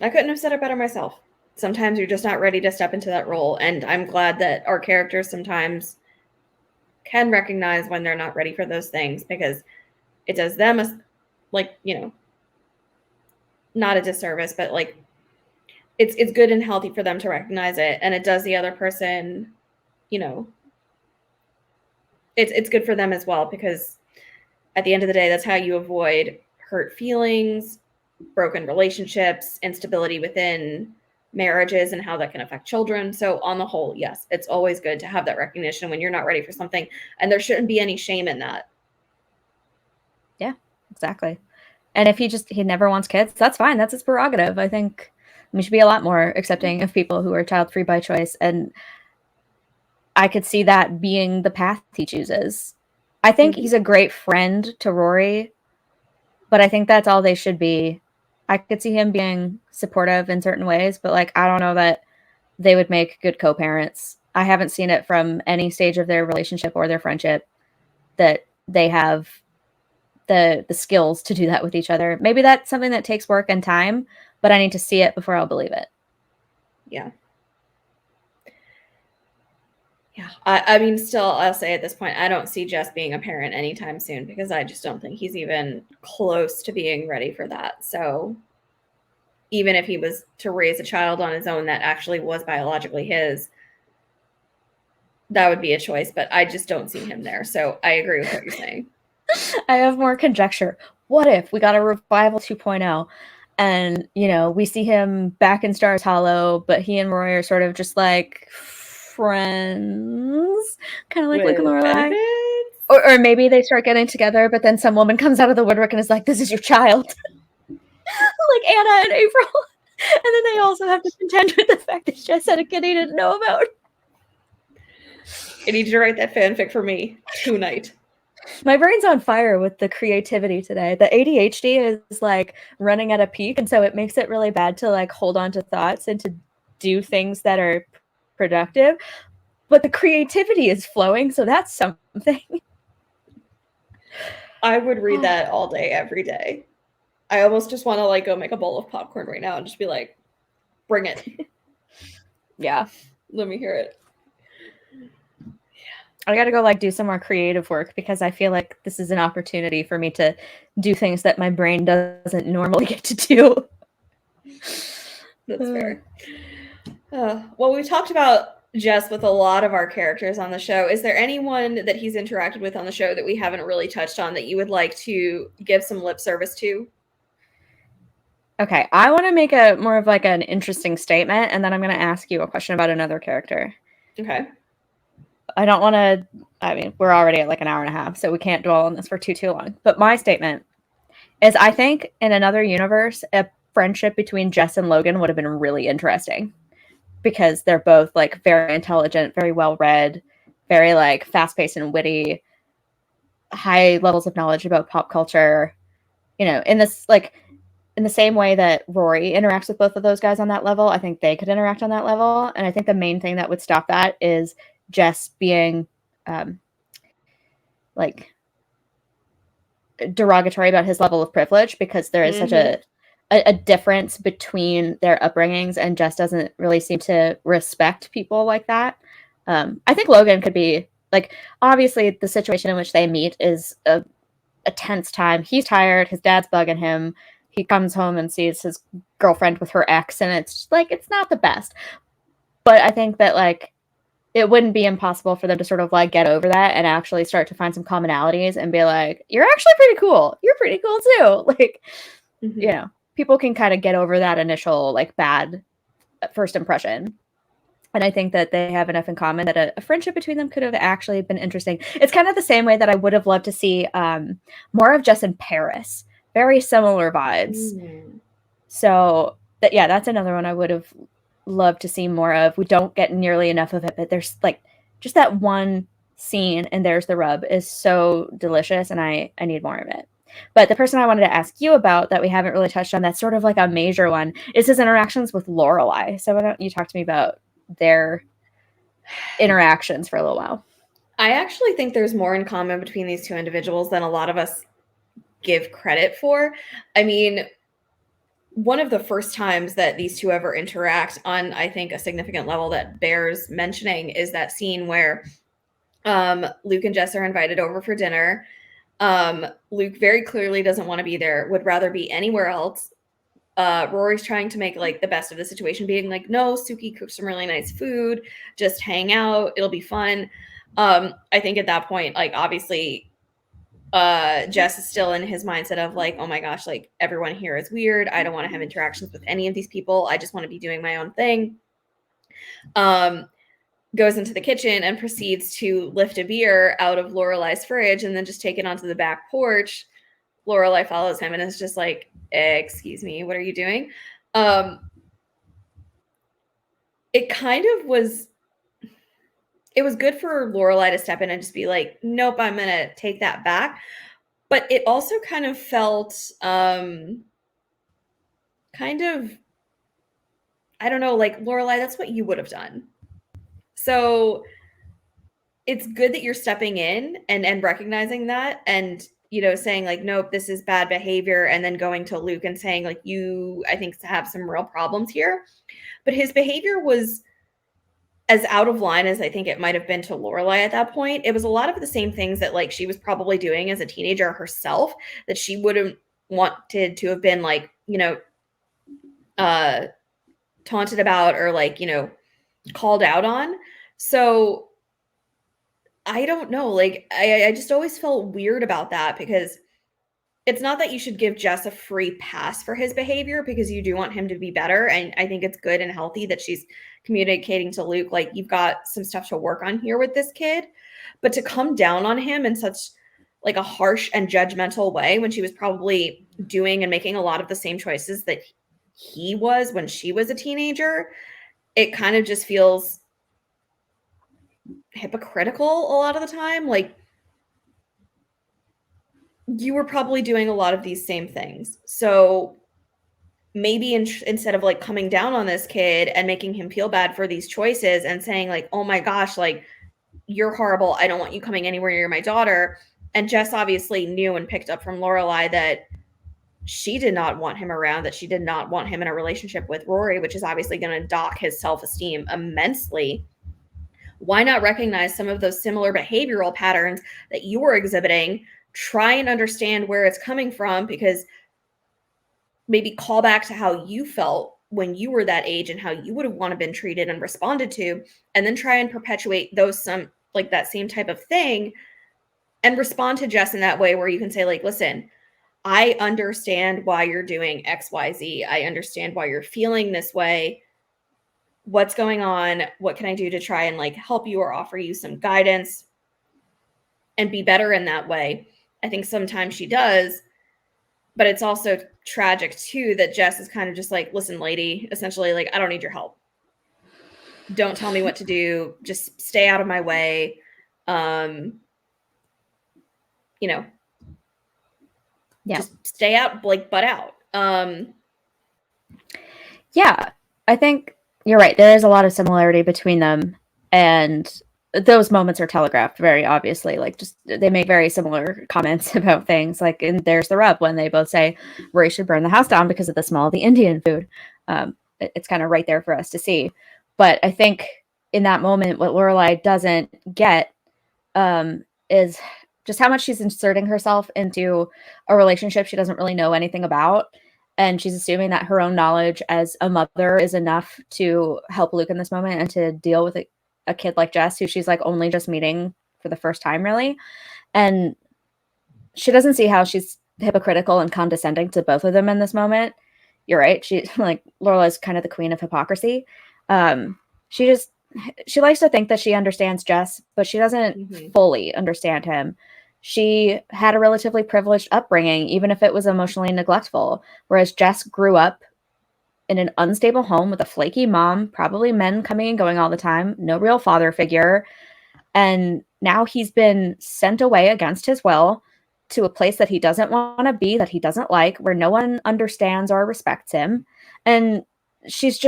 I couldn't have said it better myself. Sometimes you're just not ready to step into that role. And I'm glad that our characters sometimes can recognize when they're not ready for those things, because it does them like, you know, not a disservice, but like it's good and healthy for them to recognize it, and it does the other person, you know, it's good for them as well, because at the end of the day, that's how you avoid hurt feelings, broken relationships, instability within marriages, and how that can affect children. So on the whole, yes, it's always good to have that recognition when you're not ready for something, and there shouldn't be any shame in that. Yeah, exactly. And if he never wants kids, that's fine. That's his prerogative. I think we should be a lot more accepting of people who are child-free by choice. And I could see that being the path he chooses. I think he's a great friend to Rory, but I think that's all they should be. I could see him being supportive in certain ways, but like, I don't know that they would make good co-parents. I haven't seen it from any stage of their relationship or their friendship that they have the skills to do that with each other. Maybe that's something that takes work and time, but I need to see it before I'll believe it. Yeah. Yeah. I mean, still, I'll say at this point, I don't see Jess being a parent anytime soon, because I just don't think he's even close to being ready for that. So even if he was to raise a child on his own that actually was biologically his, that would be a choice, but I just don't see him there. So I agree with what you're saying. I have more conjecture. What if we got a revival 2.0 and, you know, we see him back in Stars Hollow, but he and Roy are sort of just like friends, kind of like Luke and Lorelai. Or maybe they start getting together, but then some woman comes out of the woodwork and is like, this is your child. Like Anna and April. And then they also have to contend with the fact that Jess had a kid he didn't know about. I need you to write that fanfic for me tonight. My brain's on fire with the creativity today. The ADHD is like running at a peak, and so it makes it really bad to like hold on to thoughts and to do things that are productive. But the creativity is flowing, so that's something. I would read that all day, every day. I almost just want to like go make a bowl of popcorn right now and just be like, bring it. Yeah. Let me hear it. I got to go like do some more creative work, because I feel like this is an opportunity for me to do things that my brain doesn't normally get to do. That's fair. Well, we've talked about Jess with a lot of our characters on the show. Is there anyone that he's interacted with on the show that we haven't really touched on that you would like to give some lip service to? Okay, I want to make a more of like an interesting statement, and then I'm going to ask you a question about another character. Okay. I don't want to, I mean, we're already at like an hour and a half, so we can't dwell on this for too long. But my statement is, I think in another universe, a friendship between Jess and Logan would have been really interesting, because they're both like very intelligent, very well read, very like fast paced and witty, high levels of knowledge about pop culture. You know, in this like in the same way that Rory interacts with both of those guys on that level, I think they could interact on that level. And I think the main thing that would stop that is Jess being like derogatory about his level of privilege, because there is such a difference between their upbringings, and Jess doesn't really seem to respect people like that. I think Logan could be like, obviously the situation in which they meet is a tense time. He's tired, his dad's bugging him, he comes home and sees his girlfriend with her ex, and it's like, it's not the best. But I think that like it wouldn't be impossible for them to sort of like get over that and actually start to find some commonalities and be like, you're actually pretty cool, you're pretty cool too. Like, you know, people can kind of get over that initial like bad first impression. And I think that they have enough in common that a friendship between them could have actually been interesting. It's kind of the same way that I would have loved to see more of Jess in Paris. Very similar vibes. So yeah, that's another one I would have loved to see more of. We don't get nearly enough of it, but there's like just that one scene, and there's the rub, is so delicious, and I need more of it. But the person I wanted to ask you about that we haven't really touched on, that's sort of like a major one, is his interactions with Lorelai. So why don't you talk to me about their interactions for a little while? I actually think there's more in common between these two individuals than a lot of us give credit for. I mean, one of the first times that these two ever interact on, I think, a significant level that bears mentioning is that scene where Luke and Jess are invited over for dinner. Luke very clearly doesn't want to be there, would rather be anywhere else. Rory's trying to make like the best of the situation, being like, no, Suki cooked some really nice food, just hang out, it'll be fun. I think at that point, like obviously Jess is still in his mindset of like, oh my gosh, like everyone here is weird. I don't want to have interactions with any of these people. I just want to be doing my own thing. Goes into the kitchen and proceeds to lift a beer out of Lorelai's fridge and then just take it onto the back porch. Lorelai follows him and is just like, excuse me, what are you doing? It kind of was, it was good for Lorelai to step in and just be like, nope, I'm going to take that back. But it also kind of felt kind of, I don't know, like, Lorelai, that's what you would have done. So it's good that you're stepping in and recognizing that and, you know, saying like, nope, this is bad behavior. And then going to Luke and saying like, you, I think, have some real problems here. But his behavior was as out of line as I think it might have been to Lorelai at that point. It was a lot of the same things that like she was probably doing as a teenager herself that she wouldn't wanted to have been like, you know, taunted about or like, you know, called out on. So I don't know. Like, I just always felt weird about that because it's not that you should give Jess a free pass for his behavior because you do want him to be better. And I think it's good and healthy that she's communicating to Luke, like, you've got some stuff to work on here with this kid. But to come down on him in such like a harsh and judgmental way when she was probably doing and making a lot of the same choices that he was when she was a teenager, it kind of just feels hypocritical a lot of the time. Like, you were probably doing a lot of these same things. So maybe instead of like coming down on this kid and making him feel bad for these choices and saying like, oh my gosh, like, you're horrible, I don't want you coming anywhere near my daughter. And Jess obviously knew and picked up from Lorelai that she did not want him around, that she did not want him in a relationship with Rory, which is obviously going to dock his self-esteem immensely. Why not recognize some of those similar behavioral patterns that you were exhibiting, try and understand where it's coming from, because maybe call back to how you felt when you were that age and how you would have wanted been treated and responded to, and then try and perpetuate those some like that same type of thing and respond to Jess in that way where you can say like, listen, I understand why you're doing XYZ. I understand why you're feeling this way. What's going on? What can I do to try and like help you or offer you some guidance and be better in that way? I think sometimes she does, but it's also tragic too that Jess is kind of just like, listen, lady, essentially like, I don't need your help. Don't tell me what to do. Just stay out of my way. You know, Yeah. just stay out, like, butt out. Yeah, I think you're right. There is a lot of similarity between them, and those moments are telegraphed very obviously. Like, just they make very similar comments about things. Like, and there's the rub when they both say Rory should burn the house down because of the smell of the Indian food. It's kind of right there for us to see. But I think in that moment, what Lorelai doesn't get is just how much she's inserting herself into a relationship she doesn't really know anything about. And she's assuming that her own knowledge as a mother is enough to help Luke in this moment and to deal with a kid like Jess, who she's like only just meeting for the first time, really. And she doesn't see how she's hypocritical and condescending to both of them in this moment. You're right. She like Lorelai's kind of the queen of hypocrisy. She likes to think that she understands Jess, but she doesn't fully understand him. She had a relatively privileged upbringing, even if it was emotionally neglectful, whereas Jess grew up in an unstable home with a flaky mom, probably men coming and going all the time, no real father figure. And now he's been sent away against his will to a place that he doesn't want to be, that he doesn't like, where no one understands or respects him. And she's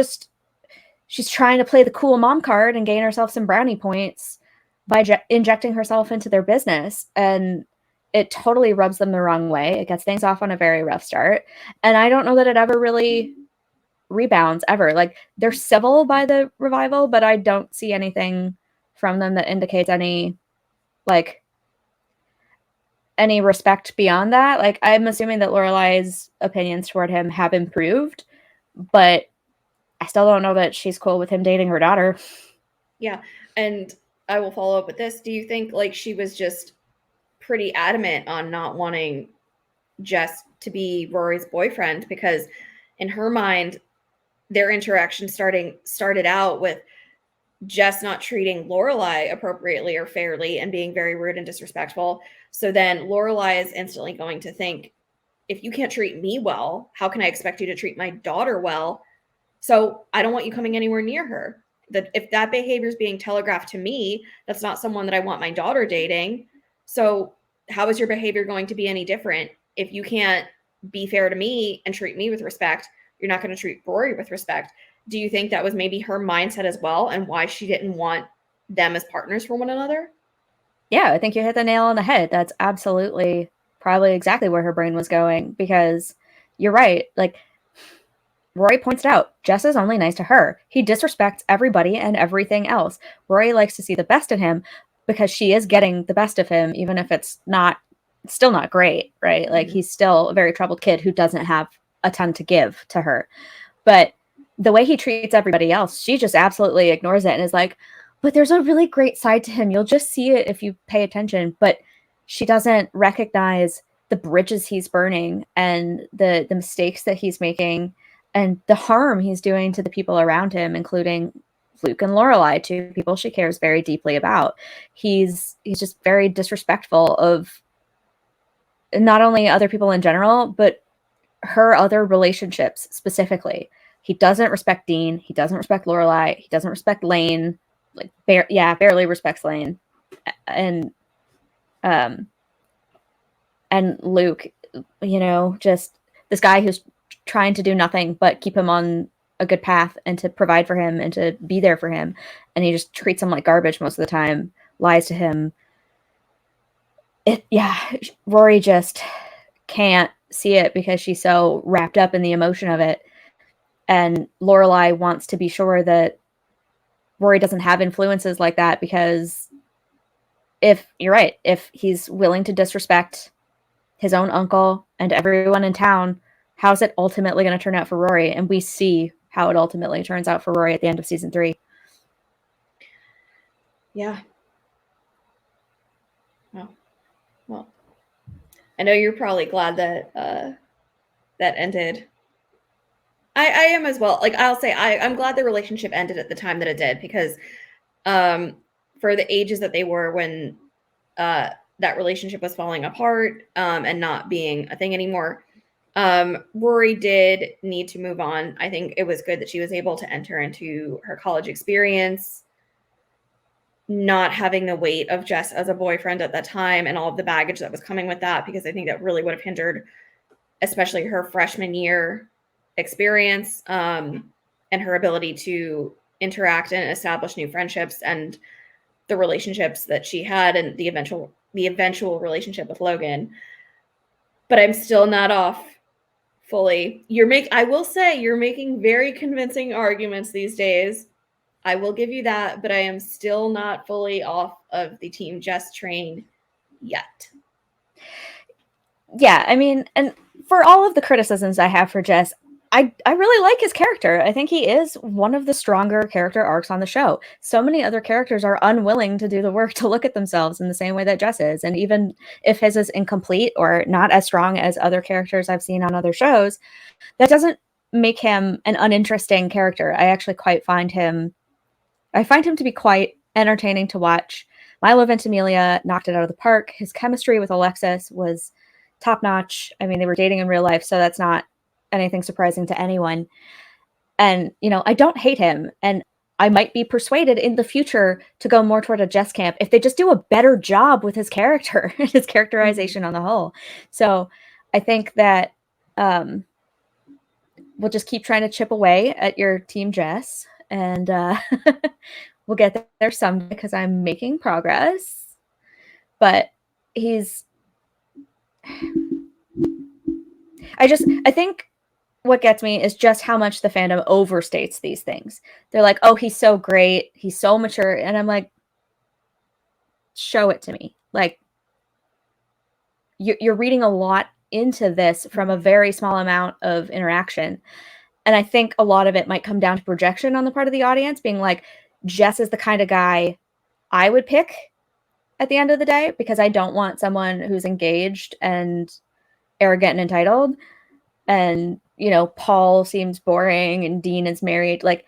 trying to play the cool mom card and gain herself some brownie points by injecting herself into their business. And it totally rubs them the wrong way. It gets things off on a very rough start. And I don't know that it ever really rebounds ever. Like, they're civil by the revival, but I don't see anything from them that indicates any, like, any respect beyond that. Like, I'm assuming that Lorelai's opinions toward him have improved, but I still don't know that she's cool with him dating her daughter. Yeah. And I will follow up with this. Do you think like she was just pretty adamant on not wanting Jess to be Rory's boyfriend? Because in her mind, their interaction started out with Jess not treating Lorelai appropriately or fairly and being very rude and disrespectful. So then Lorelai is instantly going to think, if you can't treat me well, how can I expect you to treat my daughter well? So I don't want you coming anywhere near her. That if that behavior is being telegraphed to me, that's not someone that I want my daughter dating. So how is your behavior going to be any different? If you can't be fair to me and treat me with respect, you're not going to treat Rory with respect. Do you think that was maybe her mindset as well, and why she didn't want them as partners for one another? Yeah, I think you hit the nail on the head. That's absolutely probably exactly where her brain was going, because you're right. Like, Rory points out, Jess is only nice to her. He disrespects everybody and everything else. Rory likes to see the best in him because she is getting the best of him, even if it's still not great, right? Like, he's still a very troubled kid who doesn't have a ton to give to her. But the way he treats everybody else, she just absolutely ignores it and is like, but there's a really great side to him. You'll just see it if you pay attention. But she doesn't recognize the bridges he's burning and the mistakes that he's making and the harm he's doing to the people around him, including Luke and Lorelai, two people she cares very deeply about. He's just very disrespectful of not only other people in general, but her other relationships specifically. He doesn't respect Dean. He doesn't respect Lorelai. He doesn't respect Lane. Like, barely respects Lane. And Luke, just this guy who's trying to do nothing but keep him on a good path and to provide for him and to be there for him. And he just treats him like garbage most of the time, lies to him. Rory just can't see it because she's so wrapped up in the emotion of it. And Lorelai wants to be sure that Rory doesn't have influences like that, because if he's willing to disrespect his own uncle and everyone in town, how's it ultimately going to turn out for Rory? And we see how it ultimately turns out for Rory at the end of season 3. Yeah. Well, I know you're probably glad that that ended. I am as well. Like, I'll say I'm glad the relationship ended at the time that it did, because for the ages that they were when that relationship was falling apart and not being a thing anymore, Rory did need to move on. I think it was good that she was able to enter into her college experience, not having the weight of Jess as a boyfriend at that time and all of the baggage that was coming with that, because I think that really would have hindered, especially her freshman year experience, and her ability to interact and establish new friendships, and the relationships that she had, and the eventual relationship with Logan. But I'm still not off fully. I will say you're making very convincing arguments these days. I will give you that, but I am still not fully off of the Team Jess train yet. Yeah, I mean, and for all of the criticisms I have for Jess, I really like his character. I think he is one of the stronger character arcs on the show. So many other characters are unwilling to do the work to look at themselves in the same way that Jess is. And even if his is incomplete or not as strong as other characters I've seen on other shows, that doesn't make him an uninteresting character. I find him to be quite entertaining to watch. Milo Ventimiglia knocked it out of the park. His chemistry with Alexis was top notch. I mean, they were dating in real life, so that's not anything surprising to anyone. And, I don't hate him. And I might be persuaded in the future to go more toward a Jess camp if they just do a better job with his character, his characterization on the whole. So I think that we'll just keep trying to chip away at your Team Jess, and we'll get there someday because I'm making progress. But I think what gets me is just how much the fandom overstates these things. They're like, oh, he's so great, he's so mature. And I'm like, show it to me. Like, you're reading a lot into this from a very small amount of interaction. And I think a lot of it might come down to projection on the part of the audience, being like, Jess is the kind of guy I would pick at the end of the day, because I don't want someone who's engaged and arrogant and entitled. And, you know, Paul seems boring and Dean is married. Like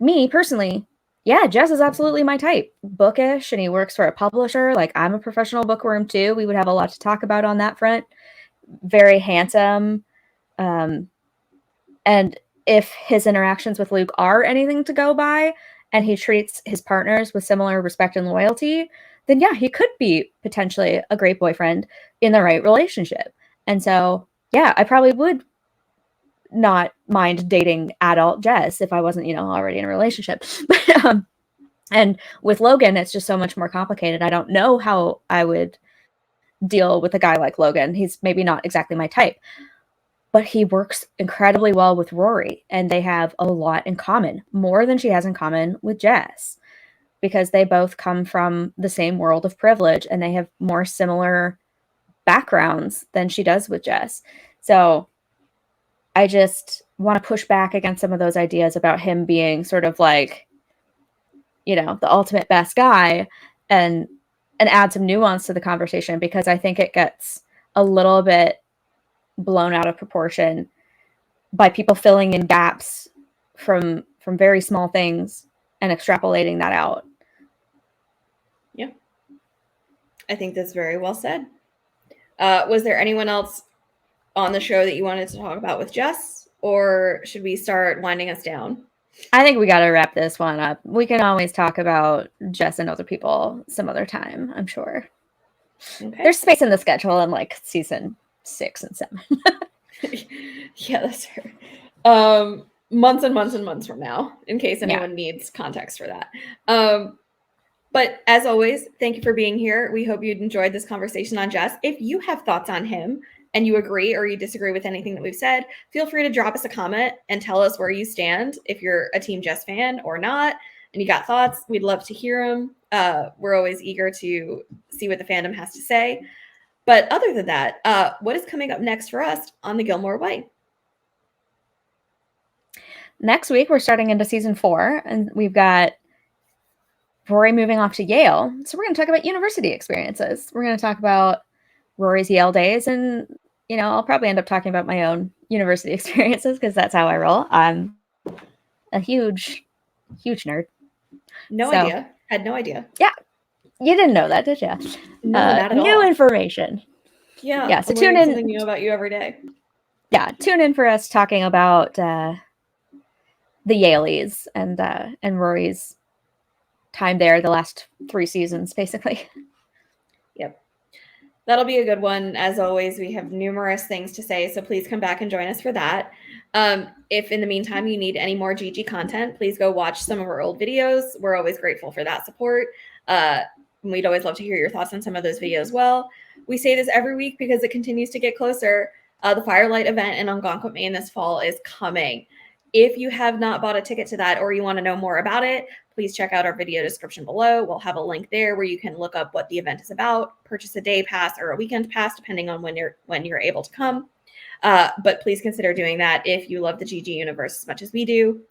me personally, yeah, Jess is absolutely my type. Bookish, and he works for a publisher. Like, I'm a professional bookworm too. We would have a lot to talk about on that front. Very handsome. And if his interactions with Luke are anything to go by, and he treats his partners with similar respect and loyalty, then yeah, he could be potentially a great boyfriend in the right relationship. And so, yeah, I probably would not mind dating adult Jess if I wasn't, you know, already in a relationship. And with Logan, it's just so much more complicated. I don't know how I would deal with a guy like Logan. He's maybe not exactly my type, but he works incredibly well with Rory, and they have a lot in common, more than she has in common with Jess, because they both come from the same world of privilege and they have more similar backgrounds than she does with Jess. So I just want to push back against some of those ideas about him being sort of like, you know, the ultimate best guy, and add some nuance to the conversation, because I think it gets a little bit blown out of proportion by people filling in gaps from very small things and extrapolating that out. Yeah. I think that's very well said. Was there anyone else on the show that you wanted to talk about with Jess, or should we start winding us down? I think we got to wrap this one up. We can always talk about Jess and other people some other time, I'm sure. Okay. There's space in the schedule in like season 6 and 7. Yeah, that's fair. Months and months and months from now, in case anyone needs context for that. But as always, thank you for being here. We hope you enjoyed this conversation on Jess. If you have thoughts on him and you agree or you disagree with anything that we've said, feel free to drop us a comment and tell us where you stand. If you're a Team Jess fan or not, and you got thoughts, we'd love to hear them. We're always eager to see what the fandom has to say. But other than that, what is coming up next for us on the Gilmore Way? Next week, we're starting into season 4, and we've got Rory moving off to Yale. So we're going to talk about university experiences. We're going to talk about Rory's Yale days, and, you know, I'll probably end up talking about my own university experiences because that's how I roll. I'm a huge nerd. No idea. Had no idea. Yeah. You didn't know that, did you? No, not at all. New information. Yeah. So tune in. Something new about you every day. Yeah. Tune in for us talking about the Yaleys and Rory's time there, the last 3 seasons, basically. Yep. That'll be a good one. As always, we have numerous things to say, so please come back and join us for that. If in the meantime you need any more GG content, please go watch some of our old videos. We're always grateful for that support. We'd always love to hear your thoughts on some of those videos. Well, we say this every week because it continues to get closer. The Firelight event in Algonquin, Maine this fall is coming. If you have not bought a ticket to that or you want to know more about it, please check out our video description below. We'll have a link there where you can look up what the event is about, purchase a day pass or a weekend pass, depending on when you're able to come. But please consider doing that if you love the GG universe as much as we do.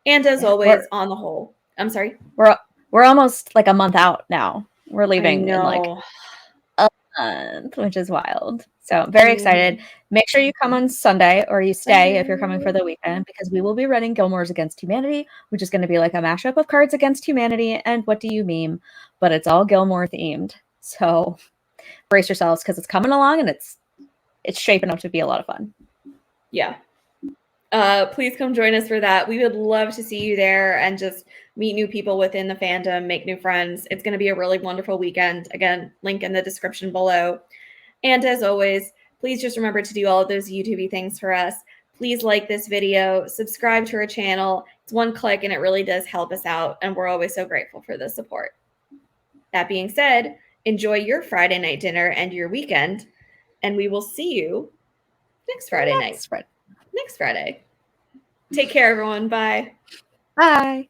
And as always, on the whole, I'm sorry. We're almost like a month out now. We're leaving in like a month, which is wild. So I'm very excited. Make sure you come on Sunday, or you stay if you're coming for the weekend, because we will be running Gilmore's Against Humanity, which is going to be like a mashup of Cards Against Humanity and What Do You Meme, but it's all Gilmore themed. So brace yourselves, because it's coming along and it's shaping up to be a lot of fun. Yeah. Please come join us for that. We would love to see you there and just meet new people within the fandom, make new friends. It's going to be a really wonderful weekend. Again, link in the description below. And as always, please just remember to do all of those YouTube things for us. Please like this video, subscribe to our channel. It's one click and it really does help us out. And we're always so grateful for the support. That being said, enjoy your Friday night dinner and your weekend. And we will see you next Friday night. Next Friday. Take care, everyone. Bye. Bye.